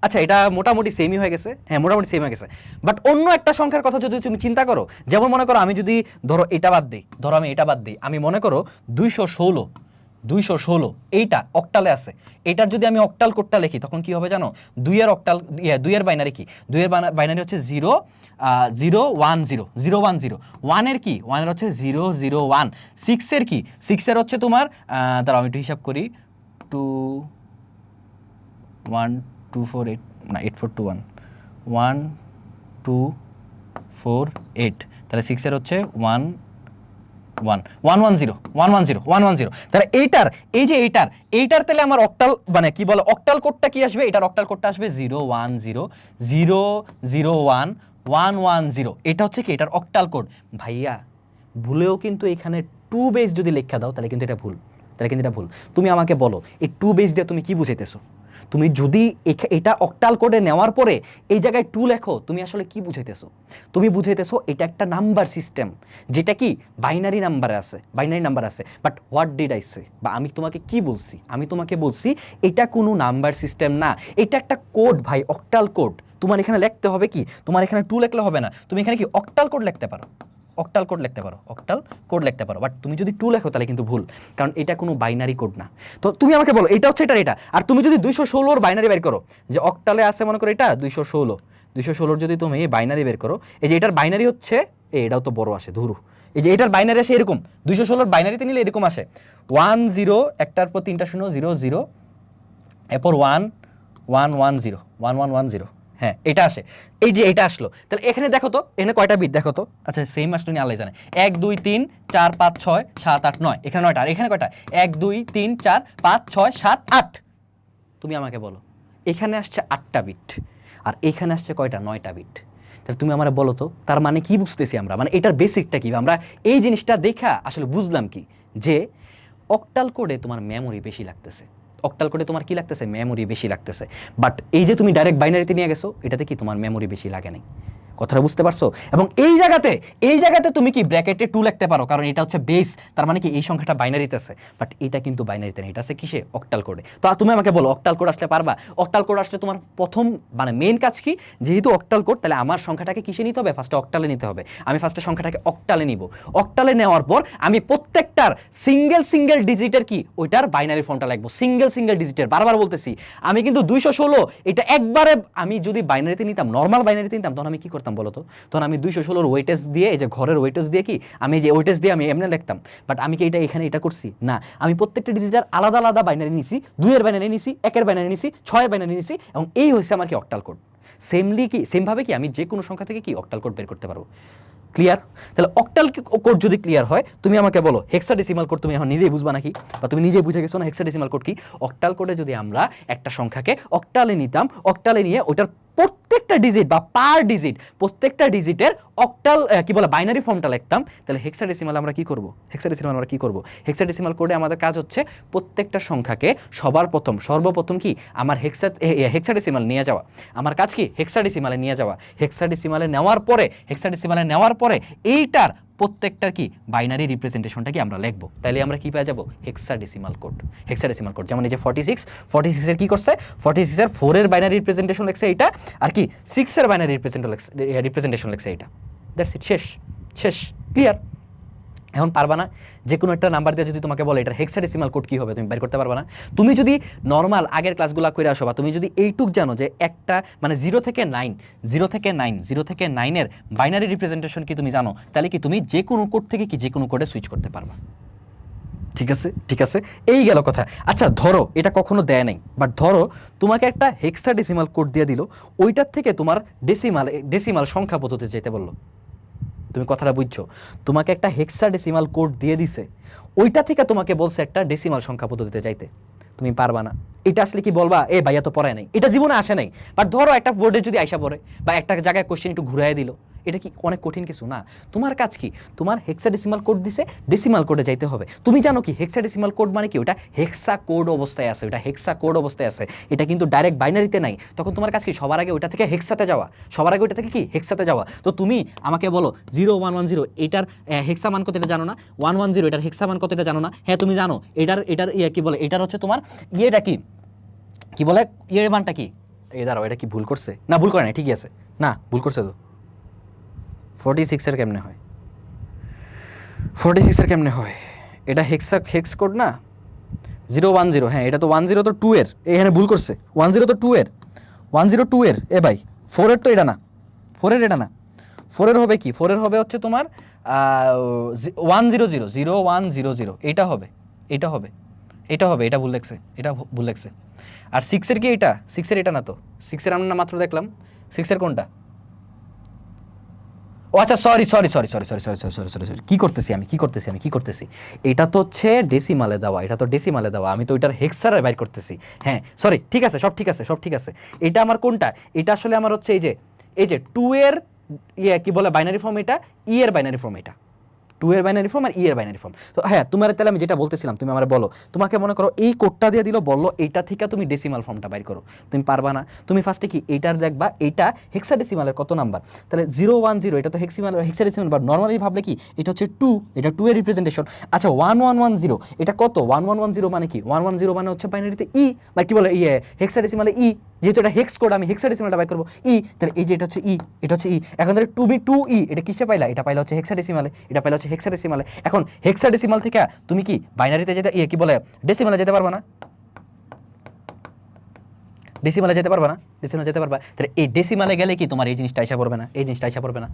Speaker 1: আচ্ছা এটা মোটামুটি সেমই হয়ে গেছে, হ্যাঁ মোটামুটি সেম হয়ে গেছে। বাট অন্য একটা সংখ্যার কথা যদি তুমি চিন্তা করো, যেমন মনে করো আমি যদি ধরো এটা বাদ দিই, ধরো আমি এটা বাদ দিই, আমি মনে করো 216 এইটা অক্টালে আছে, এটার যদি আমি অক্টাল কোডটা লিখি তখন কি হবে জানো, 2 এর অক্টাল 2 এর বাইনারি কি, 2 এর বাইনারি হচ্ছে 0 0 1 0 0 1 0, 1 এর কি, 1 এর হচ্ছে 0 0 1, 6 এর কি, 6 এর হচ্ছে তোমার দাঁড়াও আমি একটু হিসাব করি, 2 1 2 4 8 না 8 4 2 1 1 2 4 8, তাহলে 6 এর হচ্ছে 1 1 110 110 110, তাহলে এইটার এই যে এইটার তাহলে আমার অক্টাল মানে কি বলে অক্টাল কোডটা কি আসবে, এটার অক্টাল কোডটা আসবে 0 1 0 0 0 1 110, এটা হচ্ছে কি এটার অক্টাল কোড। ভাইয়া ভুলেও কিন্তু এখানে 2 বেস যদি লেখা দাও তাহলে কিন্তু এটা ভুল, তুমি আমাকে বলো এই 2 বেস দিয়ে তুমি কি বুঝাইতেছো? তুমি যদি এটা অক্টাল কোডে নেওয়ার পরে এই জায়গায় 2 লেখো, তুমি আসলে কি বুঝাইতেছো? তুমি বুঝাইতেছো এটা একটা নাম্বার সিস্টেম, যেটা কি বাইনারি নাম্বার আছে। But what did I say, বা আমি তোমাকে কি বলছি? আমি তোমাকে বলছি এটা কোনো নাম্বার সিস্টেম না, এটা একটা কোড ভাই, অক্টাল কোড। তোমার এখানে লিখতে হবে কি, তোমার এখানে 2 লিখলে হবে না, তুমি এখানে কি অক্টাল কোড লিখতে পারো, অক্টাল কোড লিখতে পারো। বাট তুমি যদি 2 লেখো তাহলে কিন্তু ভুল, কারণ এটা কোনো বাইনারি কোড না। তো তুমি আমাকে বলো এটা হচ্ছে এটা, আর তুমি যদি 216 বাইনারি বের করো, যে অক্টালে আছে মনে করো এটা 216 যদি তুমি বাইনারি বের করো, এই যে এটার বাইনারি হচ্ছে এটাও তো বড় আসে ধুরু, এই যে এটার বাইনারি আসে এরকম, 216 বাইনারিতে নিলে এরকম আসে 1 0, একটার পর 3টা 0 0 0, এরপর 1 1 1 0 1 1 1 0, হ্যাঁ এটা আসে, এই যে এটা আসলো। তাহলে এখানে দেখো তো এখানে কয়টা বিট দেখো তো, আচ্ছা সেম আসলো নিয়ে আল্লাহ জানে, 1 2 3 4 5 6 7 8 9, এখানে 9টা, আর এখানে কয়টা 1 2 3 4 5 6 7 8, তুমি আমাকে বলো এখানে আসছে 8টা বিট আর এখানে আসছে কয়টা 9টা বিট। তাহলে তুমি আমার বলো তো তার মানে কি বুঝতেছি আমরা, মানে এটার বেসিকটা কি, আমরা এই জিনিসটা দেখা আসলে বুঝলাম কি, যে অক্টাল কোডে তোমার মেমোরি বেশি লাগতেছে, মেমোরি বেশি লাগতেছে। বাট এই যে তুমি ডাইরেক্ট বাইনারিতে নিয়ে গেছো, এটাতে কি তোমার মেমোরি বেশি লাগে নাই, কথাটা বুঝতে পারছো? এবং এই জায়গাতে তুমি কি ব্র্যাকেটে 2 লিখতে পারো, কারণ এটা হচ্ছে বেস, তার মানে কি এই সংখ্যাটা বাইনারিতে আছে। বাট এটা কিন্তু বাইনারিতে নেই, এটা আছে কিসে, অক্টাল কোডে। তো তুমি আমাকে বলো অক্টাল কোড আসলে পারবা? অক্টাল কোড আসলে তোমার প্রথম মানে মেইন কাজ কি, যেহেতু অক্টাল কোড তাহলে আমার সংখ্যাটাকে কিসে নিতে হবে, ফার্স্টে অক্টালে নিতে হবে। আমি ফার্স্টে সংখ্যাটাকে অক্টালে নিব, অক্টালে নেওয়ার পর আমি প্রত্যেকটার সিঙ্গেল ডিজিটের কি ওইটার বাইনারি ফর্মটা লিখবো, সিঙ্গেল ডিজিটের। বারবার বলতেছি আমি কিন্তু 216 এটা একবারে আমি যদি বাইনারিতে নিতাম, নর্মাল বাইনারিতে নিতাম, তখন আমি কি করতাম বলো তো, তখন আমি 216 ওয়েটেজ দিয়ে, এই যে ঘরের ওয়েটেজ দিয়ে কি আমি যে ওয়েটেজ দিয়ে আমি এমনি লিখতাম। বাট আমি কি এখানে এটা করছি না, আমি প্রত্যেকটা ডিজিটাল আলাদা বাইনারি নিছি, 2 এর বাইনারি নিছি, 1 এর বাইনারি নিছি, 6 এর বাইনারি নিছি, এবং এই হচ্ছে আমার কি অক্টাল কোড। সেমভাবে কি আমি যে কোনো সংখ্যা থেকে কি অক্টাল কোড বের করতে পারবো। ক্লিয়ার? তাহলে অক্টাল কোড যদি ক্লিয়ার হয়, তুমি আমাকে বলো হেক্সাডেসিমাল কোড তুমি এখন নিজেই বুঝবা নাকি, বা তুমি নিজেই বুঝে গেছো না হেক্সাডেসিমাল কোড কি? অক্টাল কোডে যদি আমরা একটা সংখ্যাকে অক্টালে নিতাম, অক্টালে নিয়ে ওটার প্রত্যেকটা ডিজিট বা পার ডিজিট, প্রত্যেকটা ডিজিটের অক্টাল কি বলে বাইনারি ফর্মটা লিখতাম, তাহলে হেক্সাডেসিমাল আমরা কি করব? হেক্সাডেসিমাল কোডে আমাদের কাজ হচ্ছে প্রত্যেকটা সংখ্যাকে সর্বপ্রথম কি আমার হেক্সাডেসিমাল নিয়ে যাওয়া। আমার কাজ কি হেক্সাডেসিমালে নিয়ে যাওয়া। হেক্সাডেসিমালে নেওয়ার পরে এইটার প্রত্যেকটার কি বাইনারি রিপ্রেজেন্টেশনটা কি আমরা লিখবো, তাহলে আমরা কি পেয়ে যাব হেক্সাডেসিমাল কোড। যেমন এই যে 46 এর কি করছে, 46 এর 4 এর বাইনারি রিপ্রেজেন্টেশন লিখছে এইটা, আর কি 6 এর বাইনারি রিপ্রেজেন্টেশন লিখছে এইটা। দ্যাটস ইট, শেষ ক্লিয়ার? এখন পারবা না, যে কোনো একটা নাম্বার দিয়ে যদি তোমাকে বলে এটার হেক্সাডেসিমাল কোড কি হবে, তুমি বের করতে পারবা না। তুমি যদি নর্মাল আগের ক্লাসগুলো করে আসো, বা তুমি যদি এইটুক জানো যে একটা মানে 0 থেকে 9 এর বাইনারি রিপ্রেজেন্টেশন কি তুমি জানো, তাহলে কি তুমি যে কোনো কোড থেকে কি যে কোনো কোডে সুইচ করতে পারবা। ঠিক আছে, এই গেল কথা। আচ্ছা ধরো এটা কখনো দেয় নাই, বাট ধরো তোমাকে একটা হেক্সাডেসিমাল কোড দিয়ে দিল, ওইটার থেকে তোমার ডেসিমাল সংখ্যা পদ্ধতি যেতে বললো। তুমি কথাটা বুঝছো, তোমাকে একটা হেক্সাডেসিমাল কোড দিয়ে দিছে, ওইটা থেকে তোমাকে বলছে একটা ডেসিমাল সংখ্যা পদ্ধতিতে যাইতে, তুমি পারবা না। এটা আসলে কি বলবা, ভাইয়া তো পড়ায় নাই, এটা জীবনে আসে নাই। বাট ধরো একটা বোর্ডে যদি আইসা পড়ে, বা একটা জায়গায় কোশ্চেন একটু ঘুরাই দিল, এটা কি অনেক কঠিন কিছু না? তোমার কাজ কি, তোমার হেক্সাডেসিমাল কোড দিছে, ডেসিমাল কোডে যাইতে হবে। তুমি জানো কি হেক্সাডেসিমাল কোড মানে কি? ওটা হেক্সা কোড অবস্থায় আছে, ওটা হেক্সা কোড অবস্থায় আছে, এটা কিন্তু ডাইরেক্ট বাইনারিতে নাই। তখন তোমার কাজ কি, সবার আগে ওটা থেকে হেক্সাতে যাওয়া, সবার আগে ওটা থেকে কি হেক্সাতে যাওয়া। তো তুমি আমাকে বলো 0110 এটার হেক্সা মান কত এটা জানো না? 110 এটার হেক্সা মান কত এটা জানো না? হ্যাঁ তুমি জানো। এটার কি বলে, এটার হচ্ছে তোমার ইয়েটা কি বলে, ইয়ের মানটা কি? দাঁড়াও, এটা কি ভুল করছে? না ভুল করে না, ঠিকই আছে। না ভুল করছে তো। 46 কেমনে হয়? 46 কেমনে হয়? এটা হেক্স কোড না, 010। হ্যাঁ এটা তো 10 তো 2 এর, এখানে ভুল করছে। 10 তো 2 এর, 10 2 এর। ভাই 4 এর তো এটা না, 4 এর এটা না। 4 এর হবে কি? 4 এর হবে হচ্ছে তোমার 100, 0100, এটা হবে, এটা হবে, এটা হবে। এটা ভুল লেখছে, এটা ভুল লেখছে। আর 6 এর কি এটা? 6 এর এটা না তো। 6 এর আমরা মাত্র দেখলাম। 6 এর কোনটা? ও আচ্ছা, সরি, কি করতেছি? এটা তো হচ্ছে ডেসিমালে দেওয়া, এটা তো ডেসিমালে দেওয়া, আমি তো এটার হেক্সারে বাইর করতেছি। হ্যাঁ সরি, ঠিক আছে, সব ঠিক আছে। এটা আমার কোনটা? এটা আসলে আমার হচ্ছে এই যে 2 এর কি বলে বাইনারি ফর্ম, এটা ই এর বাইনারি ফর্ম, এটা 2 এর বাইনারি ফর্ম আর ই এর বাইনারি ফর্ম। তো হ্যাঁ তোমার তাহলে আমি যেটা বলতেছিলাম, তুমি আমার বলো, তোমাকে মনে করো এই কোডটা দিয়ে দিল, বললো এইটা থেকে তুমি ডেসিমাল ফর্মটা বাইর করো, তুমি পারবা না। তুমি ফার্স্টে কি এইটার দেখবা এইটা হেক্সাডেসিমালের কত নাম্বার, তাহলে 010 এটা তো হেক্সাডেসিমাল, বা নর্মালি ভাবলে কি এটা হচ্ছে 2, এটা 2 এর রিপ্রেজেন্টেশন। আচ্ছা 1110 এটা কত? 1110 মানে কি? 110 মানে হচ্ছে বাইনারিতে ই, বা কি বলে হেক্সাডেসিমালে ই, যেহেতু এটা হেক্স কোড, আমি হেক্সাডেসিমালটা বাইর করবো ই, তাহলে এই যে এটা হচ্ছে ই, এটা হচ্ছে ই। এখন তাহলে 2 ই, এটা কিসে পাইলা? এটা পাইলা হচ্ছে হেক্সাডেসিমালে, এটা পাইলা হচ্ছে হেক্সাডেসিমালে। এখন হেক্সাডেসিমাল থেকে তুমি কি বাইনারিতে যেতে কি বলে ডেসিমালে যেতে পারবা না? ডেসিমালে যেতে পারবা না? ডেসিমালে যেতে পারবা। তাহলে এই ডেসিমালে গেলে কি তোমার এই জিনিসটা আইসা পড়বে না? এই জিনিসটা আইসা পড়বে না?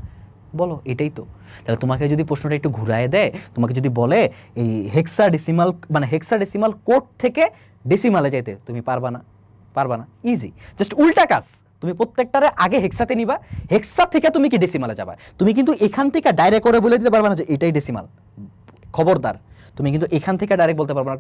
Speaker 1: বলো, এটাই তো। তাহলে তোমাকে যদি প্রশ্নটা একটু ঘুরায় দেয়, তোমাকে যদি বলে এই হেক্সাডেসিমাল মানে হেক্সাডেসিমাল কোড থেকে ডেসিমালে যেতে, তুমি পারবা না? পারবা না। ইজি, জাস্ট উল্টা কাজ। তুমি প্রত্যেকটারে আগে হেক্সাতে নিবা, হেক্সা থেকে তুমি কি ডেসিমালে যাবা। তুমি কিন্তু এখান থেকে ডাইরেক্ট করে বলে দিতে পারবা না যে এটাই ডেসিমাল। খবরদার, তুমি কিন্তু এখান থেকে ডাইরেক্ট বলতে পারবো না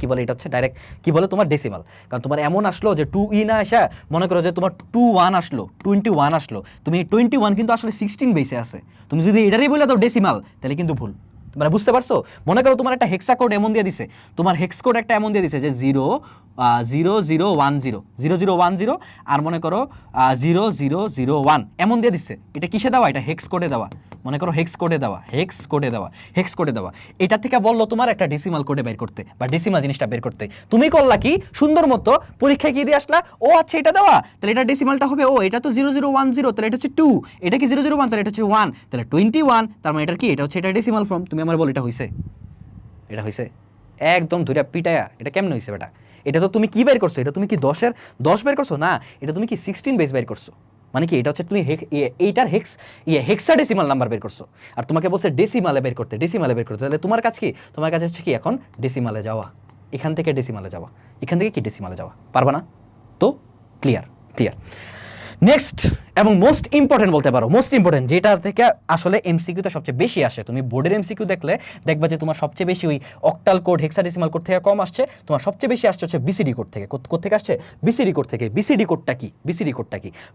Speaker 1: কি বলে এটা হচ্ছে ডাইরেক্ট কি বলে তোমার ডেসিমাল। কারণ তোমার এমন আসলো যে 2 ই না আসা, মনে করো যে তোমার 21 আসলো, 21 আসলো, তুমি 21 কিন্তু আসলে 16 বেসে আছে, তুমি যদি এটারই বলে দাও ডেসিমাল, তাহলে কিন্তু ভুল। মানে বুঝতে পারছো? মনে করো তোমার একটা হেক্সা কোড এমন দিয়ে দিছে, তোমার হেক্স কোড একটা এমন দিয়ে দিছে যে 0010 আর মনে করো 0001 এমন দিয়ে দিচ্ছে। এটা কিসে দেওয়া? এটা হেক্স কোডে দেওয়া, মনে করো হেক্স কোডে দেওয়া। এটা থেকে বললো তোমার একটা ডেসিমাল কোডে বের করতে, বা ডেসিমাল জিনিসটা বের করতে। তুমি করলা কি সুন্দর মতো পরীক্ষায় গিয়ে দিয়ে আসলা, ও আচ্ছা এটা দেওয়া, তাহলে এটা ডেসিমালটা হবে, ও এটা তো 0010, তাহলে এটা হচ্ছে 2, এটা কি 001, তাহলে এটা হচ্ছে 1, তাহলে 21, তার মানে এটা কি? এটা হচ্ছে এটা ডেসিমাল ফর্ম। তুমি আমার বল এটা হইছে? এটা হইছে? একদম ধরে পিটায়া এটা কেমন হইছে বেটা? এটা তো তুমি কি বের করছো? এটা তুমি কি 10 বের করছো না, এটা তুমি কি 16 বেস বের করছো। মানে কি এটা হচ্ছে তুমি এইটার হেক্সাডেসিমাল নাম্বার বের করছো, আর তোমাকে বলছে ডেসিমালে বের করতে, তাহলে তোমার কাজ কি? তোমার কাজ হচ্ছে কি এখন ডেসিমালে যাওয়া, এখান থেকে ডেসিমালে যাওয়া, এখান থেকে কি ডেসিমালে যাওয়া, পারবা না তো? ক্লিয়ার। নেক্সট এবং মোস্ট ইম্পর্টেন্ট বলতে পারো, মোস্ট ইম্পর্টেন্ট যেটা থেকে আসলে এমসিকিউতে সবচেয়ে বেশি আসে, তুমি বোর্ডের এমসিকিউ দেখলে দেখবা যে তোমার সবচেয়ে বেশি ওই অক্টাল কোড হেক্সাডেসিমাল কোড থেকে কম আসছে, তোমার সবচেয়ে বেশি আসছে হচ্ছে বিসিডি কোড থেকে। কোড থেকে আসছে? বিসিডি কোড থেকে। বিসিডি কোডটা কি?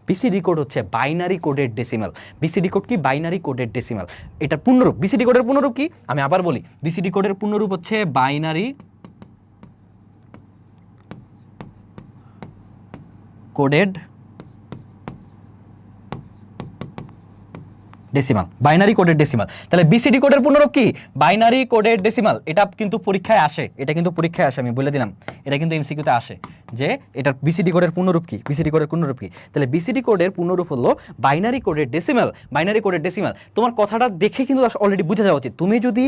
Speaker 1: বিসিডি কোড হচ্ছে বাইনারি কোডের ডেসিমাল। বিসিডি কোড কি? বাইনারি কোডের ডেসিমাল। এটা পূর্ণরূপ। বিসিডি কোডের পূর্ণরূপ কি? আমি আবার বলি, বিসিডি কোডের পূর্ণরূপ হচ্ছে বাইনারি কোডেড ডেসিমাল, বাইনারি কোডের ডেসিমাল। তাহলে বিসিডি কোডের পূর্ণরূপ কি? বাইনারি কোডের ডেসিমাল। এটা কিন্তু পরীক্ষায় আসে, আমি বলে দিলাম, এটা কিন্তু এমসিকিউতে আসে যে এটা বিসিডি কোডের পূর্ণরূপ কি। তাহলে বিসিডি কোডের পূর্ণরূপ হলো বাইনারি কোডের ডেসিমাল। তোমার কথাটা দেখে কিন্তু অলরেডি বুঝে যাওয়া উচিত। তুমি যদি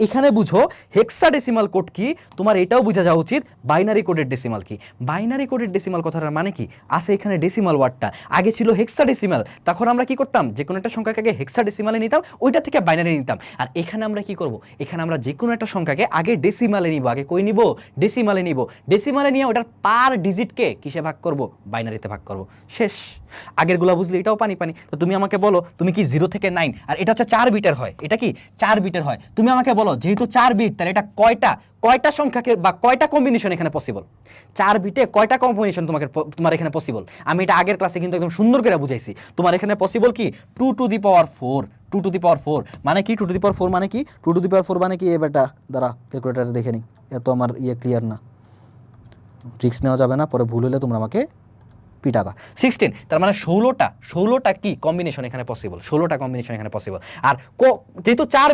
Speaker 1: এখানে বুঝো হেক্সাডেসিমাল কোড কি, তোমার এটাও বুঝে যাওয়া উচিত বাইনারি কোডের ডেসিমাল কি। বাইনারি কোডের ডেসিমাল কথাটার মানে কি? আছে এখানে ডেসিমাল ওয়ার্ডটা, আগে ছিল হেক্সাডেসিমাল। তখন আমরা কি করতাম? যে কোনো একটা সংখ্যাকে আগে হেক্সাডেসিমালে নিতাম, ওইটা থেকে বাইনারি নিতাম। আর এখানে আমরা কি করব, এখানে আমরা যে কোনো একটা সংখ্যাকে আগে ডেসিমালে নিব, আগে কই নিব, ডেসিমালে নিব, ডেসিমালে নিয়ে ওটার পার ডিজিটকে কিসে ভাগ করব, বাইনারিতে ভাগ করব, শেষ। আগেরগুলো বুঝলি, এটাও পানি পানি। তো তুমি আমাকে বলো তুমি কি 0 থেকে 9, আর এটা হচ্ছে 4 বিটের হয়, এটা কি 4 বিটের হয়, তুমি আমাকে বলো যেহেতু 4 বিট তাহলে এটা কয়টা সংখ্যাকে বা কয়টা কম্বিনেশন এখানে পসিবল, 4 বিটে কয়টা কম্বিনেশন তোমার এখানে পসিবল। আমি এটা আগের ক্লাসে কিন্তু একদম সুন্দর করে বুঝাইছি। তোমার এখানে পসিবল কি 2 to the power 4, 2 to the পাওয়ার 4 মানে কি, 2 টু দি পাওয়ার 4 মানে কি, 2 টু দি পাওয়ার 4 মানে কি, এ বেটা দাঁড়া ক্যালকুলেটারে দেখে নিই, এত আমার ক্লিয়ার না, রিস্ক নেওয়া যাবে না, পরে ভুল হলে তোমরা আমাকে পিটাবা। 16 তার মানে 16টা কি কম্বিনেশন এখানে পসিবল, 16টা কম্বিনেশন এখানে পসিবল। আর যেহেতু 4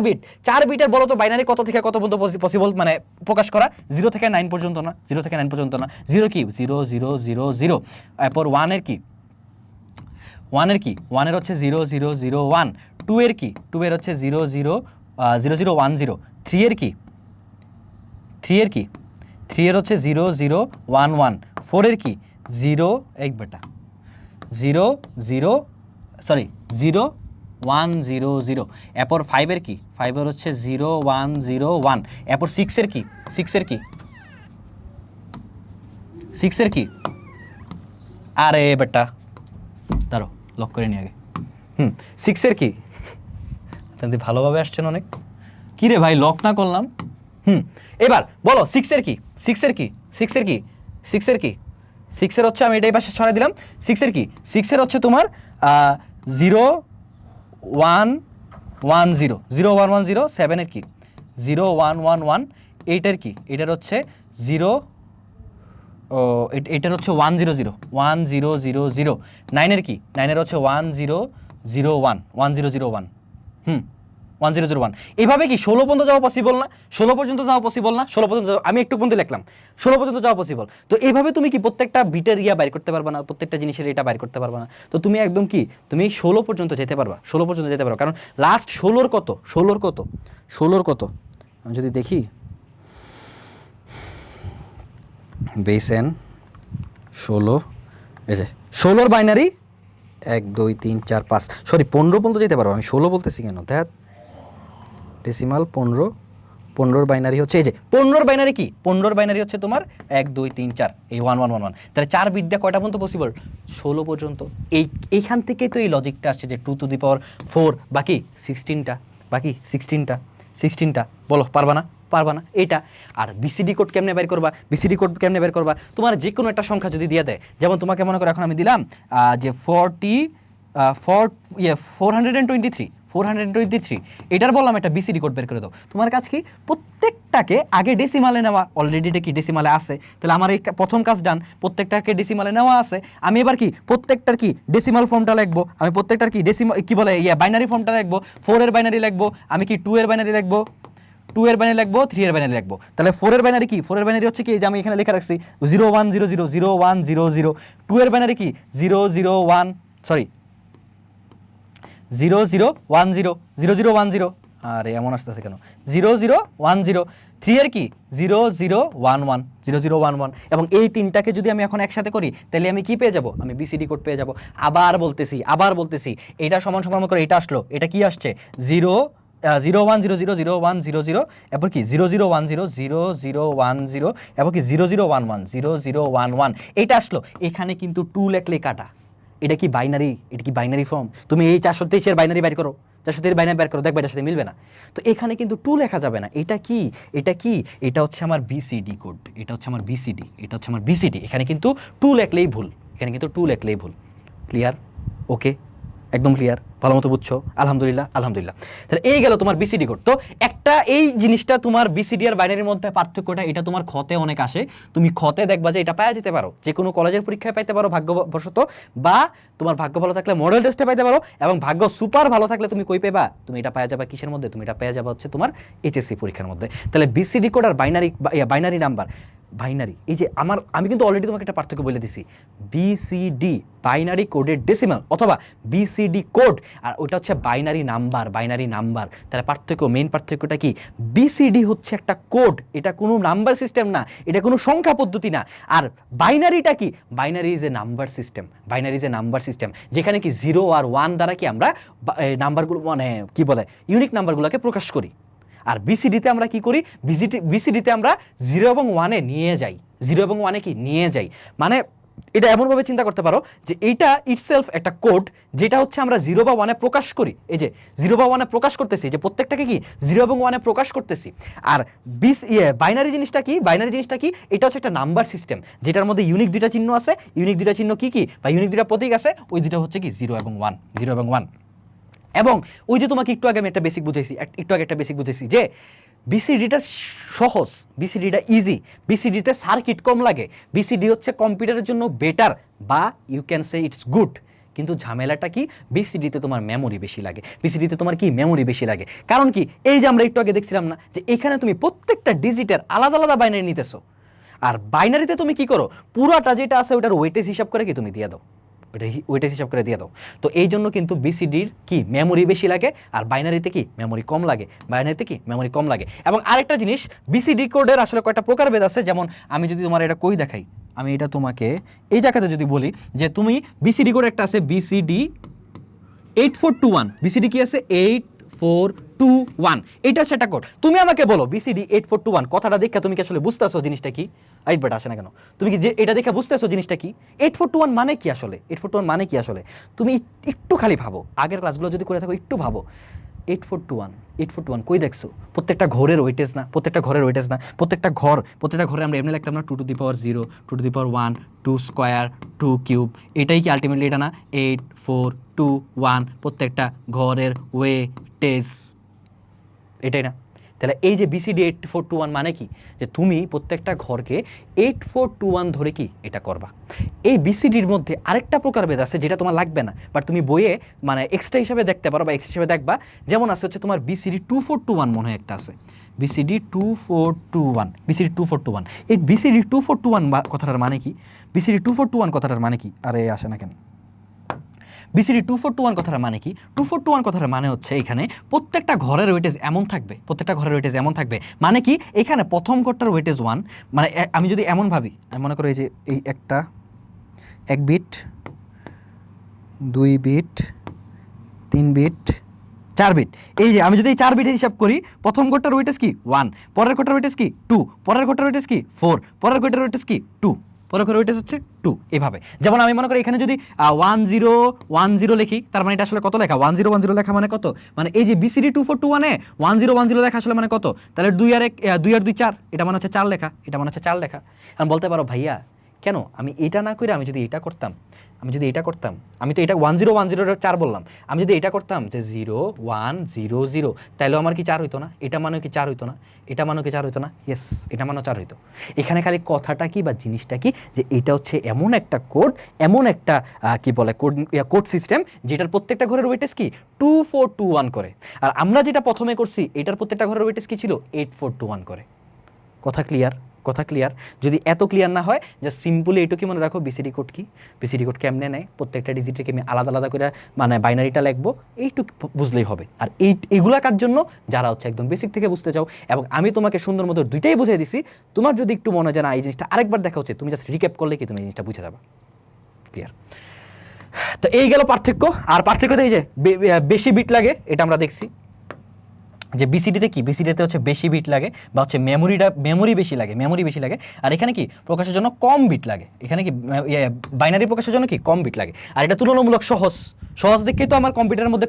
Speaker 1: বিটের বলো তো বাইনারি কত থেকে কত পর্যন্ত পসিবল, মানে প্রকাশ করা 0 থেকে 9 পর্যন্ত না, 0 থেকে 9 পর্যন্ত না, 0 কি 0 0 0 0, এরপর 1 এর কি 1 এর হচ্ছে 0 0 0 1, 2 এর কি 2 এর হচ্ছে 0 0 0 0 1 0, 3 এর কি 3 এর হচ্ছে 0 0 1 1, 4 এর কি 0 এক বেটা 0 0 সরি 0 1 0 0, এরপর 5 এর কি 5 এর হচ্ছে 0 1 0 1, এরপর 6 এর কি 6 এর কি আরে বেটা দাঁড়ো লক করে নি আগে, 6 এর কি তাহলে ভালোভাবে আসছেন অনেক, কি রে ভাই লক না করলাম, এবার বলো 6 এর কি 6 এর কি 6 এর কি 6 এর কি 6 এর হচ্ছে, আমি এটাই পাশে ছড়াই দিলাম, 6 এর কি 6 এর হচ্ছে তোমার 0 1 1 0 0 1 1 0, 7 এর কি 0 1 1 1, 8 এর কি এটার হচ্ছে 0 এটার হচ্ছে 1 0 0 1 0 0 0, 9 এর কি 9 এর হচ্ছে 1 0 0 1 1 0 0 1, 1001, এইভাবে কি 16 পর্যন্ত যাওয়া পসিবল না, 16 পর্যন্ত যাওয়া পসিবল না, 16 পর্যন্ত আমি একটু পর্যন্ত লিখলাম, 16 পর্যন্ত যাওয়া পসিবল। তো এইভাবে তুমি কি প্রত্যেকটা বিটের বাইর করতে পারবা না, প্রত্যেকটা জিনিসের এটা বাইর করতে পারবা না। তো তুমি একদম কি তুমি 16 পর্যন্ত যেতে পারবা, 16 পর্যন্ত যেতে পারবা, কারণ লাস্ট 16 কত 16 কত আমি যদি দেখি বেস এন 16, এই যে 16 বাইনারি 1 2 3 4 5, সরি 15 পর্যন্ত যেতে পারবো, আমি 16 বলতেছি কেন, দেখ ডেসিমাল 15 বাইনারি হচ্ছে, এই যে 15 বাইনারি কি 15 বাইনারি হচ্ছে তোমার 1 2 3 4, এই 1 1 1 1, তাহলে 4 বিট দিয়ে কয়টা পর্যন্ত পসিবল, 16 পর্যন্ত। এইখান থেকে তো এই লজিকটা আসছে যে 2 টু দি পাওয়ার 4 বাকি 16টা বলো পারবা না এইটা। আর বিসিডি কোড কেমনে বের করবা, তোমার যে কোনো একটা সংখ্যা যদি দিয়ে দেয়, যেমন তোমাকে মনে করো এখন আমি দিলাম যে 423, এটার বললাম একটা বিসিডি কোড বের করে দাও, তোমার কাজ কি প্রত্যেকটাকে আগে ডেসিমালে নেওয়া, অলরেডি এটা কি ডেসিমালে আছে, তাহলে আমার এই প্রথম কাজ ডান, প্রত্যেকটাকে ডেসিমালে নেওয়া আছে, আমি এবার কি প্রত্যেকটার কি ডেসিমাল ফর্মটা লিখবো, আমি প্রত্যেকটার কি বাইনারি ফর্মটা লিখবো, 4 এর বাইনারি লিখবো, আমি কি 2 এর বাইনারি লিখবো, 2 এর বাইনারি লিখবো, 3 এর বাইনারি লিখবো, তাহলে 4 এর বাইনারি কি 4 এর বাইনারি হচ্ছে কি, যে আমি এখানে লেখা রাখছি 0 1 0 0 0 1 0 0, 2 এর বাইনারি কি 0 0 1 সরি 0 0 1 0 0 0 1 0, আরে এমন আসতেছে কেন, 0 0 1 0, 3 এর কি 0 0 1 1 0 0 1 1, এবং এই তিনটাকে যদি আমি এখন একসাথে করি তাহলে আমি কি পেয়ে যাব, আমি বিসিডি কোড পেয়ে যাব। আবার বলতেছি এটা সমান করে এটা আসলো, এটা কি আসছে 0 0 1 0 0 0 1 0 0, এরপর কি 0 0 1 0 0 0 1 0, এরপর কি 0 0 1 1 0 0 1 1, এটা আসলো। এখানে কিন্তু 2 লেখলে কাটা, এটা কি বাইনারি ফর্ম, তুমি এই 423 এর বাইনারি বের করো, 423 বাইনারি বের করো, দেখবে এটার সাথে মিলবে না। তো এখানে কিন্তু 2 লেখা যাবে না, এটা হচ্ছে আমার বিসিডি কোড, এটা হচ্ছে আমার বিসিডি, এখানে কিন্তু 2 লেখলেই ভুল, ক্লিয়ার? ওকে, একদম ক্লিয়ার, ভালো মতো বুঝছো, আলহামদুলিল্লাহ। তাহলে এই গেল তোমার বিসিডি কোড। তো একটা এই জিনিসটা তোমার বিসিডি আর বাইনারির মধ্যে পার্থক্যটা, এটা তোমার খতে অনেক আসে, তুমি খতে দেখবা যে এটা পাওয়া যেতে পারো, যে কোনো কলেজের পরীক্ষায় পাইতে পারো ভাগ্যবশত, বা তোমার ভাগ্য ভালো থাকলে মডেল টেস্টে পাইতে পারো, এবং ভাগ্য সুপার ভালো থাকলে তুমি কই পেবা, তুমি এটা পাওয়া যাবে কিসের মধ্যে, তুমি এটা পেয়ে যাবে হচ্ছে তোমার এইচএসসি পরীক্ষার মধ্যে। তাহলে বিসিডি কোড আর বাইনারি নাম্বার বাইনারি, এই যে আমি কিন্তু অলরেডি তোমাকে একটা পার্থক্য বলে দিছি, বিসিডি বাইনারি কোডের ডেসিমাল অথবা বিসিডি কোড, আর ওটা হচ্ছে বাইনারি নাম্বার। তাহলে মেইন পার্থক্যটা কি? বিসিডি হচ্ছে একটা কোড, এটা কোনো নাম্বার সিস্টেম না, এটা কোনো সংখ্যা পদ্ধতি না। আর বাইনারিটা কি? Binary is a number system, যেখানে কি 0 আর 1 দ্বারা কি আমরা নাম্বারগুলো মানে কি বলে ইউনিক নাম্বারগুলোকে প্রকাশ করি। আর বিসিডিতে আমরা কি করি? বিসিডিতে আমরা 0 এবং 1-এ নিয়ে যাই, 0 এবং 1-এ কি নিয়ে যাই, মানে এটা এমনভাবে চিন্তা করতে পারো যে এইটা ইটসেলফ একটা কোড, যেটা হচ্ছে আমরা 0 বা 1-এ প্রকাশ করি। এই যে 0 বা 1-এ প্রকাশ করতেছি, যে প্রত্যেকটাকে কি 0 এবং 1-এ প্রকাশ করতেছি। আর বাইনারি জিনিসটা কি? এটা হচ্ছে একটা নাম্বার সিস্টেম, যেটার মধ্যে ইউনিক দুইটা চিহ্ন আছে। ইউনিক দুইটা চিহ্ন কি বা ইউনিক দুইটা প্রতীক আছে, ওই দুইটা হচ্ছে কি 0 এবং 1। এবং ওই যে তোমাকে একটু আগে একটা বেসিক বুঝাইছি যে বিসিডিটা সহজ, বিসিডিটা ইজি, বিসিডিতে সার্কিট কম লাগে, বিসিডি হচ্ছে কম্পিউটারের জন্য বেটার, বা you can say it's good. কিন্তু ঝামেলাটা কি? বিসিডিতে তোমার মেমোরি বেশি লাগে। কারণ কি? এই যে আমরা একটু আগে দেখছিলাম না যে এখানে তুমি প্রত্যেকটা ডিজিটের আলাদা আলাদা বাইনারি নিতেছো, আর বাইনারিতে তুমি কি করো? পুরাটা যেটা আছে ওটার ওয়েটেজ হিসাব করে কি তুমি দিয়ে দাও, তো এই জন্য কিন্তু বিসিডির কি মেমোরি বেশি লাগে, আর বাইনারিতে কি মেমোরি কম লাগে। এবং আরেকটা জিনিস, বিসিডি কোডের আসলে কয়টা প্রকারভেদ আছে। যেমন আমি যদি তোমার এটা কই দেখাই, আমি এটা তোমাকে এই জায়গাতে যদি বলি যে তুমি বিসিডি কোড একটা আছে বিসিডি 8421, বিসিডি কি আছে 8421, এটা সেটা কোড। তুমি আমাকে বলো বিসিডি 8421 কথাটা দেখে তুমি কি আসলে বুঝতেছো জিনিসটা কি? বাট আসে না কেন? তুমি কি যে এটা দেখে বুঝতেছো জিনিসটা কি? 8421 মানে কি আসলে? তুমি একটু খালি ভাবো, আগের ক্লাসগুলো যদি করে থাকো একটু ভাবো। 841 কই দেখছো? প্রত্যেকটা ঘরের ওয়েটেজ না, প্রত্যেকটা ঘরে আমরা এমনি লিখতাম না 2 to the power 0, 2 to the power 1, 2 square, 2 cube. এটাই কি আলটিমেটলি এটা না? 8421 প্রত্যেকটা ঘরের ওয়েটেজ, এটাই না? তাহলে এই যে বিসিডি 8421 মানে কি? যে তুমি প্রত্যেকটা ঘরকে 8421 ধরে কি এটা করবা। এই বিসিডির মধ্যে আরেকটা প্রকারভেদ আছে যেটা তোমার লাগবে না, বাট তুমি বইয়ে মানে এক্সট্রা হিসাবে দেখতে পারো বা এক্সট্রা হিসাবে দেখবা। যেমন আছে হচ্ছে তোমার বিসিডি 2421 মনে হয় একটা আছে, বিসিডি 2421। এই বিসিডি 2421 কথাটার মানে কি? আরে আসে না কেন? বিসিডি 2421 কথার মানে কি? 2421 কথার মানে হচ্ছে এখানে প্রত্যেকটা ঘরের ওয়েটেজ এমন থাকবে, মানে কি এখানে প্রথম ঘরটার ওয়েটেজ 1, মানে আমি যদি এমন ভাবি, আমি মনে করি যে এই একটা 1 বিট, 2 বিট, 3 বিট, 4 বিট, এই যে আমি যদি এই 4 বিটের হিসাব করি, প্রথম ঘরটার ওয়েটেজ কি 1, পরের ঘরটার ওয়েটেজ কি 2, পরের ঘরটার ওয়েটেজ কি 4, পরের ঘরটার ওয়েটেজ কি 2, পরের ঘরের ওয়েটেজ হচ্ছে 2। এভাবে যেমন আমি মনে করি এখানে যদি 1010 লিখি, তার মানে এটা আসলে কত লেখা? 1010 লেখা মানে কত? মানে এই যে বিসিডি 2421-এ 1010 লেখা আসলে মানে কত? তাহলে 2 আর 2 4, এটা মানে হচ্ছে 4 লেখা, আমি বলতে পারো ভাইয়া কেন আমি এটা না করে আমি যদি এটা করতাম, আমি তো এটা 1010 4 বললাম, আমি যদি এটা করতাম যে 0100, তাহলেও আমার কি 4 হইতো না? এটা মানে কি 4 হইতো না? ইয়েস, এটা মানেও 4 হইতো। এখানে খালি কথাটা কি বা জিনিসটা কি, যে এটা হচ্ছে এমন একটা কোড, কি বলে কোড সিস্টেম, যেটার প্রত্যেকটা ঘরের ওয়েটেজ কি 2421 করে। আর আমরা যেটা প্রথমে করছি, এটার প্রত্যেকটা ঘরের ওয়েটেজ কি ছিল 8421 করে। কথা ক্লিয়ার? যদি এত ক্লিয়ার না হয়, জাস্ট সিম্পলি এইটুকু মনে রাখো বিসিডি কোড কেমনে নেয়, প্রত্যেকটা ডিজিটকে আমি আলাদা করে মানে বাইনারিটা লিখবো, এইটুকু বুঝলেই হবে। আর এইগুলাকার জন্য যারা হচ্ছে একদম বেসিক থেকে বুঝতে চাও, এবং আমি তোমাকে সুন্দর মতো দুইটাই বুঝিয়ে দিছি, তোমার যদি একটু মনে হয় না এই জিনিসটা আরেকবার দেখা হচ্ছে, তুমি জাস্ট রিক্যাপ করলে কি তুমি এই জিনিসটা বুঝে যাবে। ক্লিয়ার? তো এই গেল পার্থক্য। আর পার্থক্যতে এই যে বেশি বিট লাগে, এটা আমরা দেখছি যে বিসিডিতে হচ্ছে বেশি বিট লাগে, বা হচ্ছে মেমোরি বেশি লাগে, আর এখানে কি প্রকাশের জন্য কম বিট লাগে, এখানে কি বাইনারি প্রকাশের জন্য কি কম বিট লাগে। আর এটা তুলনামূলক সহজ দেখেই তো আমার কম্পিউটারের মধ্যে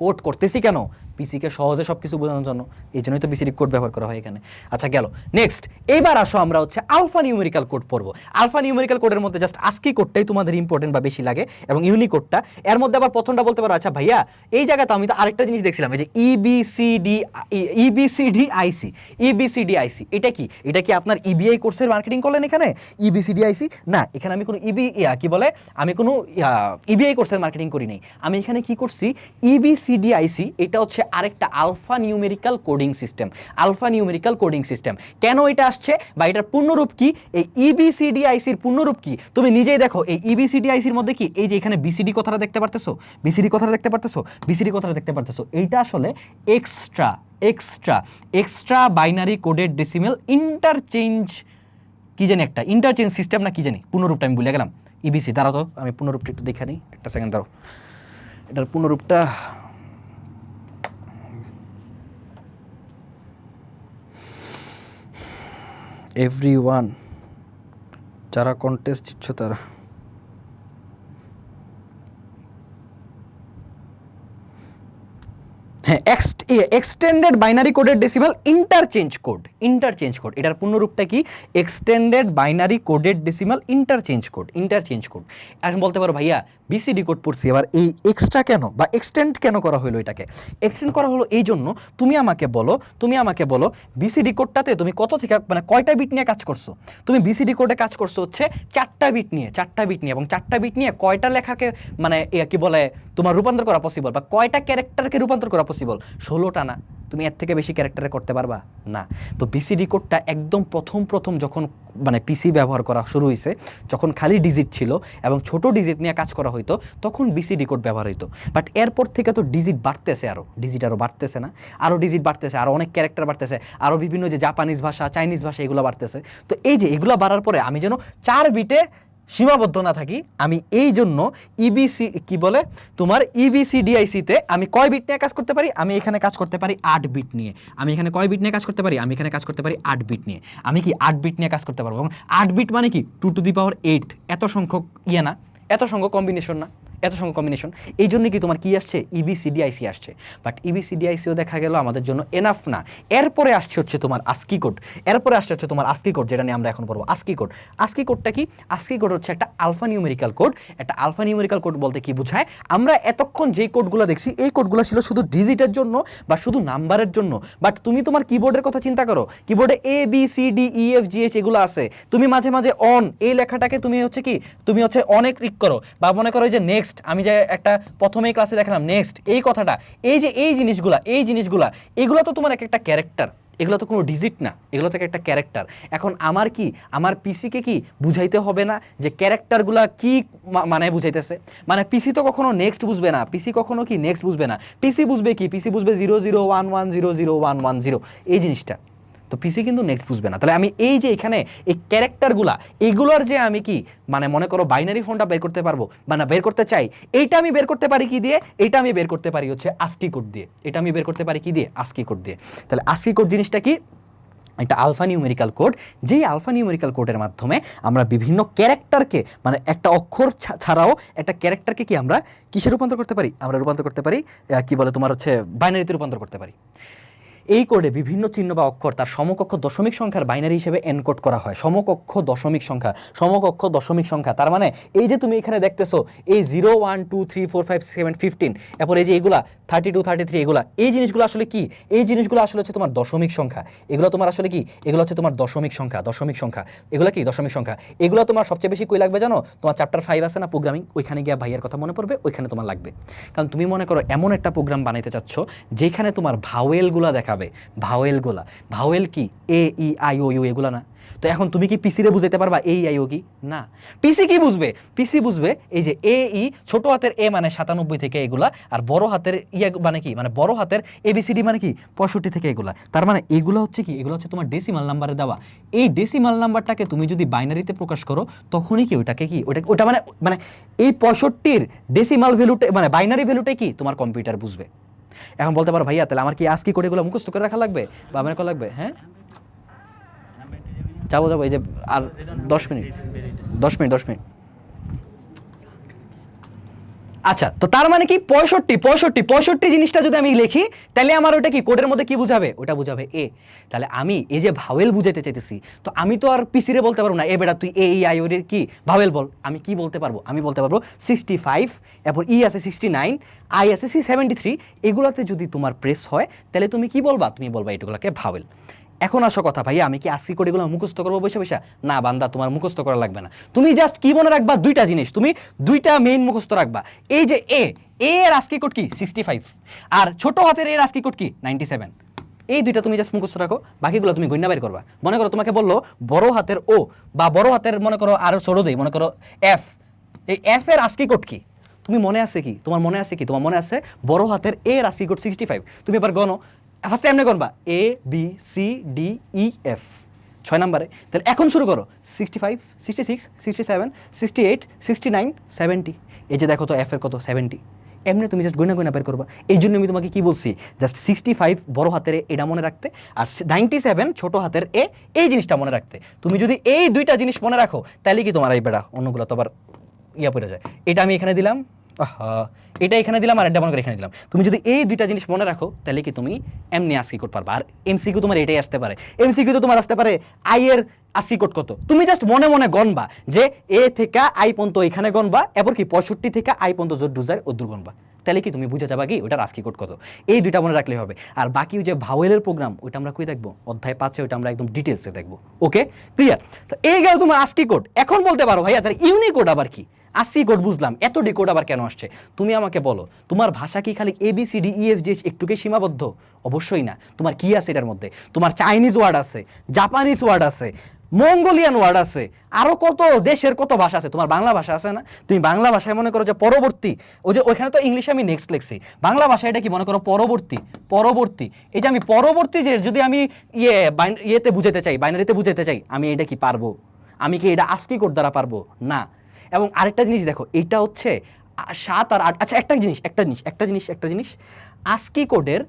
Speaker 1: কোড করতেছি কেন? পিসিকে সহজে সব কিছু বোঝানোর জন্য, এই জন্যই তো বিসিডি কোড ব্যবহার করা হয় এখানে। আচ্ছা গেল, নেক্সট এবার আসো আমরা হচ্ছে আলফা নিউমেরিক্যাল কোড পড়বো। আলফা নিউমেরিক্যাল কোডের মধ্যে জাস্ট আজকি কোডটাই তোমাদের ইম্পর্টেন্ট বা বেশি লাগে, এবং ইউনিক কোডটা। এর মধ্যে আবার প্রথমটা বলতে পারো, আচ্ছা ভাইয়া এই জায়গাতে আমি তো আরেকটা জিনিস দেখছিলাম, এই যে ইবিসিডিআইসি, এটা কি আপনার ইবিআই কোর্সের মার্কেটিং করলেন এখানে? ইবিসিডিআইসি না, এখানে আমি কোনো ইবিআই কোর্সের মার্কেটিং করি নাই। আমি এখানে কি করছি, ইবিসিডিআইসি, এটা হচ্ছে আরেকটা alpha numerical coding system. Alpha numerical coding system কেন এটা আসছে বা এটার পূর্ণরূপ কি, এই ইবিসিডিআইসির পূর্ণরূপ কি তুমি নিজেই দেখো। এই ইবিসিডিআইসির মধ্যে কি এই যে এখানে বিসিডি কথাটা দেখতে পারতেছো, বিসিডি কথাটা দেখতে পারতেছো, বিসিডি কথাটা দেখতে পারতেছো, এইটা আসলে extra extra extra binary coded decimal interchange কি জানি একটা ইন্টারচেঞ্জ সিস্টেম না কি জানি, পূর্ণরূপটা আমি ভুলে গেলাম। ইবিসি দাঁড়াও তো আমি পূর্ণরূপটা একটু দেখে নিই, একটা সেকেন্ড দাঁড়াও। এটার পূর্ণরূপটা এভরিওয়ান, যারা কন্টেস্ট দিচ্ছ তারা হ্যাঁ extended binary coded decimal interchange code. Interchange code এটার পূর্ণরূপটা কি, extended binary coded decimal interchange code. Interchange code এখন বলতে পারো ভাইয়া বিসিডি কোড পড়ছি, এবার এই এক্সট্রা কেন বা এক্সটেন্ড কেন করা হলো? এটাকে এক্সটেন্ড করা হলো এই জন্য, তুমি আমাকে বলো বিসিডি কোডটাতে তুমি কত থেকে মানে কয়টা বিট নিয়ে কাজ করছো? তুমি বিসিডি কোডে কাজ করছো হচ্ছে 4টা বিট নিয়ে এবং 4টা বিট নিয়ে কয়টা লেখাকে মানে কি বলে তোমার রূপান্তর করা পসিবল বা কয়টা ক্যারেক্টারকে রূপান্তর করা পসিবল? 16টা না। তুমি এর থেকে বেশি ক্যারেক্টারে করতে পারবা না। তো বিসিডি কোডটা একদম প্রথম যখন মানে পিসি ব্যবহার করা শুরু হয়েছে, যখন খালি ডিজিট ছিল এবং ছোট ডিজিট নিয়ে কাজ করা হইতো, তখন বিসিডি কোড ব্যবহার হইতো। বাট এরপর থেকে তো ডিজিট বাড়তেছে, ডিজিট আরও বাড়তেছে না, আরও ডিজিট বাড়তেছে, আরও অনেক ক্যারেক্টার বাড়তেছে, আরও বিভিন্ন যে জাপানিজ ভাষা, চাইনিজ ভাষা এগুলো বাড়তেছে। তো এই যে এগুলো বাড়ার পরে আমি যেন 4 বিটে সীমাবদ্ধ না থাকি, আমি এই জন্য ইবিসি কি বলে তোমার ইবিসিডিআইসিতে আমি কয় বিট নিয়ে কাজ করতে পারি? আমি এখানে কাজ করতে পারি 8 বিট নিয়ে। আমি এখানে কয় বিট নিয়ে কাজ করতে পারি? আমি এখানে কাজ করতে পারি 8 বিট নিয়ে। আমি কি 8 বিট নিয়ে কাজ করতে পারবো, এবং 8 বিট মানে কি 2⁸ এত সংখ্যক না, এত সংখ্যক কম্বিনেশন না, এত সংখ্যক কম্বিনেশন। এই জন্য কি তোমার কি আসছে, ইবিসিডিআইসি আসছে। বাট ইবিসিডিআইসিও দেখা গেল আমাদের জন্য এনাফ না। এরপরে আসছে হচ্ছে তোমার আস্কি কোড, যেটা নিয়ে আমরা এখন পড়বো আস্কি কোড। আস্কি কোডটা কি? আস্কি কোড হচ্ছে একটা আলফা নিউমেরিক্যাল কোড। একটা আলফা নিউমেরিক্যাল কোড বলতে কি বোঝায়? আমরা এতক্ষণ যেই কোডগুলো দেখছি এই কোডগুলো ছিল শুধু ডিজিটের জন্য বা শুধু নাম্বারের জন্য। বাট তুমি তোমার কিবোর্ডের কথা চিন্তা করো, কিবোর্ডে A B C D E F G H এগুলো আছে। তুমি মাঝে মাঝে অন এই লেখাটাকে তুমি হচ্ছে অনেক ক্লিক করো, বা মনে করো যে নেক্সট, আমি যে একটা প্রথমেই ক্লাসে দেখালাম নেক্সট এই কথাটা, এই জিনিসগুলা এগুলো তো তোমার একটা ক্যারেক্টার, এগুলো তো কোনো ডিজিট না, এগুলো থেকে একটা ক্যারেক্টার। এখন আমার পিসিকে কি বুঝাইতে হবে না যে ক্যারেক্টারগুলা কি মানে বুঝাইতেছে? মানে পিসি তো কখনো নেক্সট বুঝবে না, পিসি কখনো কি নেক্সট বুঝবে না। পিসি বুঝবে কি? পিসি বুঝবে 0011000110 এই জিনিসটা। তো পিসি কিন্তু নেক্সট বুঝবে না। তাহলে আমি এই যে এখানে এই ক্যারেক্টারগুলা এগুলোর যে আমি কি মানে মনে করো বাইনারি ফর্মটা বের করতে পারবো বা না বের করতে চাই, এইটা আমি বের করতে পারি কি দিয়ে? এইটা আমি বের করতে পারি হচ্ছে আস্কি কোড দিয়ে। এটা আমি বের করতে পারি কি দিয়ে? আস্কি কোড দিয়ে। তাহলে আস্কি কোড জিনিসটা কি? একটা আলফা নিউমেরিক্যাল কোড, যেই আলফা নিউমেরিক্যাল কোডের মাধ্যমে আমরা বিভিন্ন ক্যারেক্টারকে মানে একটা অক্ষর ছাড়াও একটা ক্যারেক্টারকে কি আমরা কিসে রূপান্তর করতে পারি? আমরা রূপান্তর করতে পারি কি বলে তোমার হচ্ছে বাইনারিতে রূপান্তর করতে পারি। এই কোডে বিভিন্ন চিহ্ন বা অক্ষর তার সমকক্ষ দশমিক সংখ্যার বাইনারি হিসেবে এনকোড করা হয়। সমকক্ষ দশমিক সংখ্যা তার মানে এই যে তুমি এখানে দেখতেছো এই 0 1 2 3 4 5 6 7 15, এরপর এই যে এগুলা 32 33 এগুলা, এই জিনিসগুলো আসলে কি? এই জিনিসগুলো আসলে হচ্ছে তোমার দশমিক সংখ্যা। এগুলো তোমার আসলে কি? এগুলো হচ্ছে তোমার দশমিক সংখ্যা। এগুলো কি দশমিক সংখ্যা? এগুলো তোমার সবচেয়ে বেশি কই লাগবে জানো? তোমার চ্যাপ্টার 5 আছে না প্রোগ্রামিং, ওইখানে গিয়ে ভাইয়ের কথা মনে পড়বে, ওইখানে তোমার লাগবে। কারণ তুমি মনে করো এমন একটা প্রোগ্রাম বানাইতে চাচ্ছ যেখানে তোমার ভাওয়েলগুলো দেখাবে। ভাওয়েল কি? এ ই আই ও ইউ এগুলা না। তো এখন তুমি কি পিসিরে বুঝাইতে পারবা এ ই আই ও কি? না। পিসি কি বুঝবে? পিসি বুঝবে এই যে এ ই, ছোট হাতের এ মানে 97 থেকে এগুলা, আর বড় হাতের ইয়া মানে কি? মানে বড় হাতের এবিসিডি মানে কি? 65 থেকে এগুলা। তার মানে এগুলো হচ্ছে কি? এগুলো হচ্ছে তোমার ডেসিমাল নাম্বারে দেওয়া। এই ডেসিমাল নাম্বারটাকে তুমি যদি বাইনারিতে প্রকাশ করো তখনই কি ওটাকে কি ওটা মানে এই 65-র ডেসিমাল ভ্যালুটা মানে বাইনারি ভ্যালুটাই কি তোমার কম্পিউটার বুঝবে। এখন বলতে পারো ভাইয়া তাহলে আমার কি আজকে কোড এগুলো মুখস্থ করে রাখা লাগবে বা মনে করা লাগবে? হ্যাঁ যাবো এই যে আর 10 মিনিট। আচ্ছা, তো তার মানে কি 65 জিনিসটা যদি আমি লিখি তাহলে আমার ওটা কি কোডের মধ্যে কি বুঝাবে? ওটা বুঝাবে এ। তাহলে আমি এই যে ভাওয়েল বুঝাইতে চাইতেছি, তো আমি তো আর পিসিরে বলতে পারবো না এ বেটা তুই এ ই আই ও এর কি ভাওয়েল বল। আমি কি বলতে পারবো? আমি বলতে পারবো 65, এরপর ই আছে 69, আই আছে 73, এগুলাতে যদি তোমার প্রেস হয় তাহলে তুমি কি বলবা? তুমি বলবা এগুলোকে ভাওয়েল। এখন আসো কথা, ভাইয়া আমি কি ASCII কোড এগুলো মুখস্থ করবো বসে বসে? না বান্দা, তোমার মুখস্থ করা লাগবে না। তুমি জাস্ট কি মনে রাখবা, দুইটা জিনিস তুমি দুইটা মেইন মুখস্থ রাখবা। এই যে এ এর ASCII কোড কি 65, আর ছোট হাতের এর ASCII কোড কি 97। এই দুইটা তুমি জাস্ট মুখস্থ রাখো, বাকিগুলো তুমি গণ্যা বের করবা। মনে করো তোমাকে বললো বড় হাতের ও বা বড় হাতের মনে করো আরো ছোট দেই, মনে করো এফ, এই এফ এর ASCII কোড কি? তুমি মনে আছে কি? তোমার মনে আছে কি? তোমার মনে আছে বড় হাতের এ এর ASCII কোড 65। তুমি এবার গণো, ফার্স্ট এমনি করবা A B C D E F, 6 নম্বরে। তাহলে এখন শুরু করো 65, 66, 67, 68, 69, 70। এই যে দেখো তো এফ এর কত 70। এমনি তুমি জাস্ট গয়না গয়না বের করবা। এই জন্য আমি তোমাকে কি বলছি, জাস্ট 65 বড় হাতের এ এটা মনে রাখতে, আর 97 ছোট হাতের এ এই জিনিসটা মনে রাখতে। তুমি যদি এই দুইটা জিনিস মনে রাখো তাহলে কি তোমার এই বেড়া অন্যগুলো তো আবার ইয়া পড়ে যায়। এটা আমি এখানে দিলাম, এটা এখানে দিলাম, আর এটা মনে করে এখানে দিলাম। তুমি যদি এই দুইটা জিনিস মনে রাখো তাহলে কি তুমি এমনি ASCII কোড পারবা। আর এমসিকিউ তোমার এটাই আসতে পারে, এমসিকিউ তো তোমার আসতে পারে আই এর ASCII কোড কত। তুমি জাস্ট মনে মনে গণবা যে এ থেকে আই পর্যন্ত এখানে গণবা, এরপর কি 65 থেকে আই পর্যন্ত জোর ডুজার ওদূর গণবা। তাহলে কি তুমি বুঝে যাবা কি ওটার ASCII কোড কত। এই দুইটা মনে রাখলে হবে। আর বাকি যে ভাওয়েলের প্রোগ্রাম ওইটা আমরা কই দেখবো, অধ্যায় 5-এ ওইটা আমরা একদম ডিটেলসে দেখবো। Okay clear? তো এই গেল তোমার ASCII কোড। এখন বলতে পারো ভাইয়া তার ইউনিকোড আবার কি? ASCII কোড বুঝলাম, এত ডিকোড আবার কেন আসছে? তুমি আমাকে বলো, তোমার ভাষা কি খালি ABCDEFG একটুকে সীমাবদ্ধ? অবশ্যই না। তোমার কি আছে এটার মধ্যে? তোমার চাইনিজ ওয়ার্ড আছে, জাপানিজ ওয়ার্ড আছে, মঙ্গোলিয়ান ওয়ার্ড আছে, আরো কত দেশের কত ভাষা আছে। তোমার বাংলা ভাষা আছে না? তুমি বাংলা ভাষায় মনে করো যে পরবর্তী, ওই যে ওইখানে তো ইংলিশে আমি নেক্সট লিখছি, বাংলা ভাষায় এটা কি মনে করো পরবর্তী। পরবর্তী, এই যে আমি পরবর্তী যে যদি আমি ইয়েতে বুঝাতে চাই, বাইনারিতে বুঝাতে চাই, আমি এটা কি পারবো? আমি কি এটা ASCII কোড দ্বারা পারবো? না। এবং আরেকটা জিনিস দেখো, এইটা হচ্ছে 7 আর 8। আচ্ছা একটা জিনিস ASCII কোডের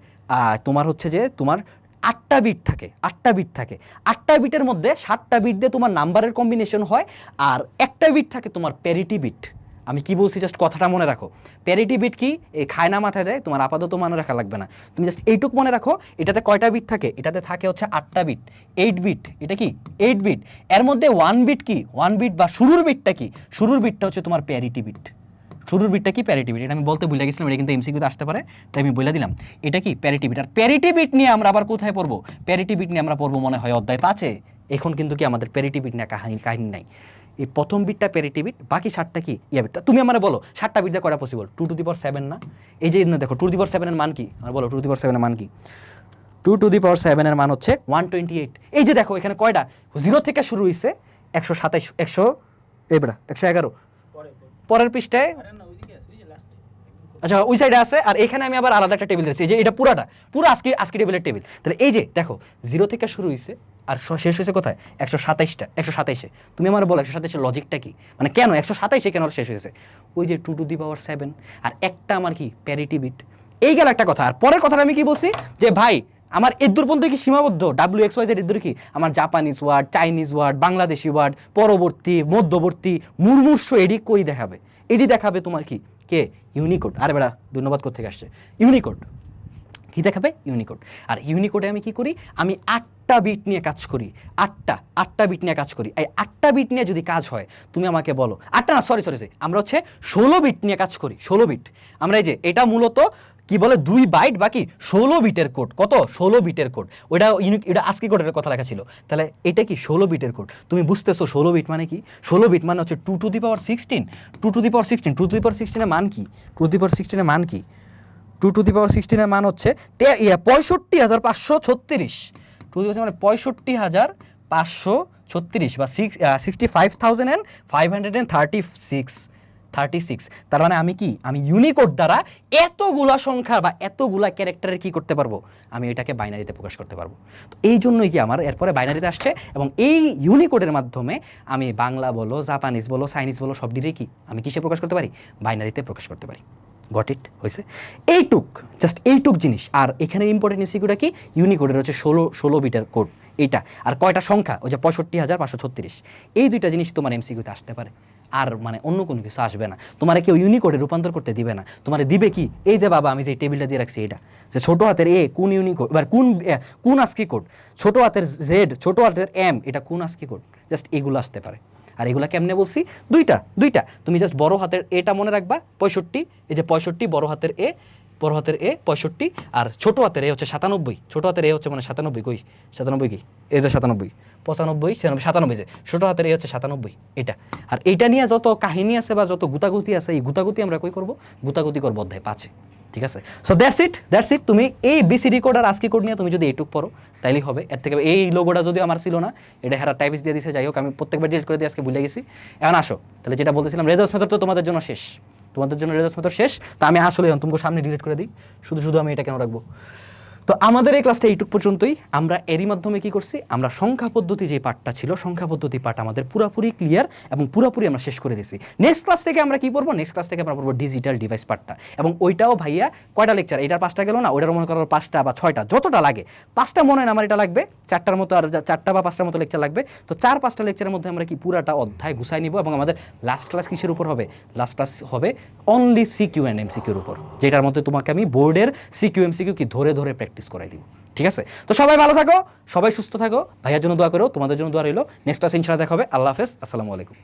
Speaker 1: তোমার হচ্ছে যে তোমার 8টা বিট থাকে, 8টা বিট থাকে। 8টা বিটের মধ্যে 7টা বিট দিয়ে তোমার নাম্বারের কম্বিনেশন হয়, আর একটা বিট থাকে তোমার প্যারিটি বিট। আমি কি বলছি জাস্ট কথাটা মনে রাখো। প্যারিটি বিট কি? এই খায় না মাথায় দেয়, তোমার আপাতত মনে রাখা লাগবে না। তুমি জাস্ট এইটুক মনে রাখো, এটাতে কয়টা বিট থাকে? এটাতে থাকে হচ্ছে 8টা বিট, 8 বিট। এটা কি 8 বিট। এর মধ্যে 1 বিট কি? 1 বিট বা শুরুর বিটটা কি? শুরুর বিটটা হচ্ছে তোমার প্যারিটি বিট। শুরুর বিটটা কি? Parity bit. এটা আমি বলতে ভুলে গেছিলাম, এটা কিন্তু এমসিকিউতে আসতে পারে, তাই আমি বলে দিলাম। এটা কি? Parity bit. আর প্যারিটি বিট নিয়ে আমরা আবার কোথায় পড়বো? প্যারিটি বিট নিয়ে আমরা পড়বো মনে হয় অধ্যায় 5-এ। এখন কিন্তু কি আমাদের প্যারিটি বিট নিয়ে কাহিনী নাই। এই প্রথম বিটটা প্যারিটি বিট, বাকি 7টা কি ইয়া বিট। তুমি আমার বলো 7টা বিট দিয়ে করা পসিবল? 2 টু দি পাওয়ার 7 না? এই যে দেখো 2 টু দি পাওয়ার 7 এর মান কি? আমার বলো 2 টু দি পাওয়ার 7 এর মান কি? 2 টু দি পাওয়ার 7 এর মান হচ্ছে 128। এই যে দেখো এখানে কয়টা 0 থেকে শুরু হইছে? 127, 100 এবড়া 111 পরের পৃষ্ঠায়। আচ্ছা ওই সাইডে আছে, আর এখানে আমি আবার আলাদা একটা টেবিল দিয়েছি, যে এটা পুরো ASCII টেবিলের টেবিল। তাহলে এই যে দেখো 0 থেকে শুরু হইছে আর শেষ হয়েছে কোথায়? 127-এ। তুমি আমার বলো 127-এর লজিকটা কি? মানে কেন 127-এ কেন শেষ হয়েছে? ওই যে 2 টু দি পাওয়ার 7 আর একটা আমার কি প্যারিটি বিট। এই গেল একটা কথা। আর পরের কথাটা আমি কি বলছি, যে ভাই আমার এদুর পর্যন্ত কি সীমাবদ্ধ? WXYZ এদুর কি? আমার Japanese word, Chinese word, Bangladeshi word, পরবর্তী, মধ্যবর্তী, মুমূর্ষু এডি কই দেখাবে? এডি দেখাবে তোমার কি? কে? ইউনিকোড। আরে বেড়া ধন্যবাদ কোত্থেকে আসছে? ইউনিকোড কি দেখাবে? ইউনিকোড। আর ইউনিকোডে আমি কি করি? আমি 8টা বিট নিয়ে কাজ করি। 8টা বিট নিয়ে কাজ করি। এই 8টা বিট নিয়ে যদি কাজ হয়, তুমি আমাকে বলো, 8টা না, সরি, আমরা হচ্ছে 16 বিট নিয়ে কাজ করি। 16 বিট। আমরা এই যে এটা মূলত কি বলে 2 বাইট বাকি 16 বিটের কোড। কত? 16 বিটের কোড। ওইটা এটা ASCII কোডের কথা লেখা ছিল। তাহলে এটা কি 16 বিটের কোড? তুমি বুঝতেছো 16 বিট মানে কি? 16 বিট মানে হচ্ছে 2 to the power 16। 2 to the power 16, 2 to the power 16 এর মান কি? 2 টু দি পাওয়ার 16 এর মান কি? 2 টু দি পাওয়ার 16 এর মান হচ্ছে 65,536। 2 টু দি পাওয়ার মানে 65,536 বা 65,536। তার মানে আমি কি? আমি ইউনিকোড দ্বারা এতগুলা সংখ্যা বা এতগুলা ক্যারেক্টারের কি করতে পারবো? আমি এটাকে বাইনারিতে প্রকাশ করতে পারবো। তো এই জন্যই কি আমার এরপরে বাইনারিতে আসছে, এবং এই ইউনিকোডের মাধ্যমে আমি বাংলা বলো, জাপানিজ বলো, চাইনিজ বলো সব দিলেই কি আমি কিসে প্রকাশ করতে পারি? বাইনারিতে প্রকাশ করতে পারি। Got it? হয়েছে? জাস্ট এইটুক জিনিস। আর এখানে ইম্পর্টেন্ট এমসিকিউটা কি? ইউনিকোডের হচ্ছে 16 বিটের কোড এইটা। আর কয়টা সংখ্যা? ওই যে 65,536। এই দুইটা জিনিস তোমার এমসিকিউতে আসতে পারে, আর মানে অন্য কোনো কিছু আসবে না। তোমার কেউ ইউনিকোডে রূপান্তর করতে দিবে না। তোমার দিবে কি? এই যে বাবা আমি যে টেবিলটা দিয়ে রাখছি, এটা যে ছোট হাতের এ কোন ইউনিকোড, এবার কোন ASCII কোড, ছোট হাতের জেড, ছোট হাতের এম, এটা কোন ASCII কোড। জাস্ট এগুলো আসতে পারে। আর এগুলা কেমনে বলছি? দুইটা। তুমি জাস্ট বড় হাতের এটা মনে রাখবা 65, এই যে 65 বড় হাতের এ, বড় হাতের এ 65 আর ছোট হাতের এ হচ্ছে 97, ছোট হাতের এ হচ্ছে মানে 97, কই 97 কি এই যে 97, 95, 96, 97 যে ছোট হাতের এ হচ্ছে 97 এটা। আর এইটা নিয়ে যত কাহিনী আছে বা যত গুতাগুতি আছে এই গুতাগুতি আমরা কই করব, গুতাগুতি করব অধ্যায় 5-এ, ঠিক আছে। So that's it. তুমি এই বিসিডি কোড আর আজকে কোড নিয়ে তুমি যদি এইটুক পড়ো তাইলেই হবে। এর থেকে এই লোগোটা যদিও আমার ছিল না, এটা হেরা টাইপিস দিয়ে দিছে, যাই হোক আমি প্রত্যেকবার ডিলিট করে দিয়ে আজকে ভুলে গেছি। এখন আসো তাহলে যেটা বলতেছিলাম, রেজাল্টস মেথড তো তোমাদের জন্য শেষ, তোমাদের জন্য রেজাল্টস মেথড শেষ। তো আমি আসলে তোমাকে সামনে ডিলিট করে দিই, শুধু আমি এটা কেন রাখবো। তো আমাদের এই ক্লাসটা এইটুক পর্যন্তই। আমরা এরই মাধ্যমে কি করছি, আমরা সংখ্যা পদ্ধতি যে পার্টটা ছিল, সংখ্যা পদ্ধতি পার্ট আমাদের পুরোপুরি ক্লিয়ার এবং পুরোপুরি আমরা শেষ করে দিয়েছি। নেক্সট ক্লাস থেকে আমরা কি পড়বো, নেক্সট ক্লাস থেকে আমরা পড়বো ডিজিটাল ডিভাইস পার্টটা, এবং ওইটাও ভাইয়া কয়টা লেকচার, এটার 5টা গেল না, ওইটার মনে করো 5টা বা 6টা যতটা লাগে, 5টা মনে হয় না আমার এটা লাগবে, 4টার মতো আর 4টা বা 5টার মতো লেকচার লাগবে। তো 4-5টা লেকচারের মধ্যে আমরা কি পুরাটা অধ্যায় গুছাই নিব, এবং আমাদের লাস্ট ক্লাস কিসের উপর হবে, লাস্ট ক্লাস হবে অনলি সিকিউ অ্যান্ড এমসিকিউর উপর, যেটার মধ্যে তোমাকে আমি বোর্ডের সিকিউ এমসিকিউ কি ধরে ধরে প্র্যাকটিস করাই দিব, ঠিক আছে। তো সবাই ভালো থাকো, সবাই সুস্থ থাকো, ভাইয়ার জন্য দোয়া করো, তোমাদের জন্য দোয়া রইলো। নেক্সট ক্লাসে ইনশাআল্লাহ দেখা হবে। আল্লাহ হাফেজ, আসসালামু আলাইকুম।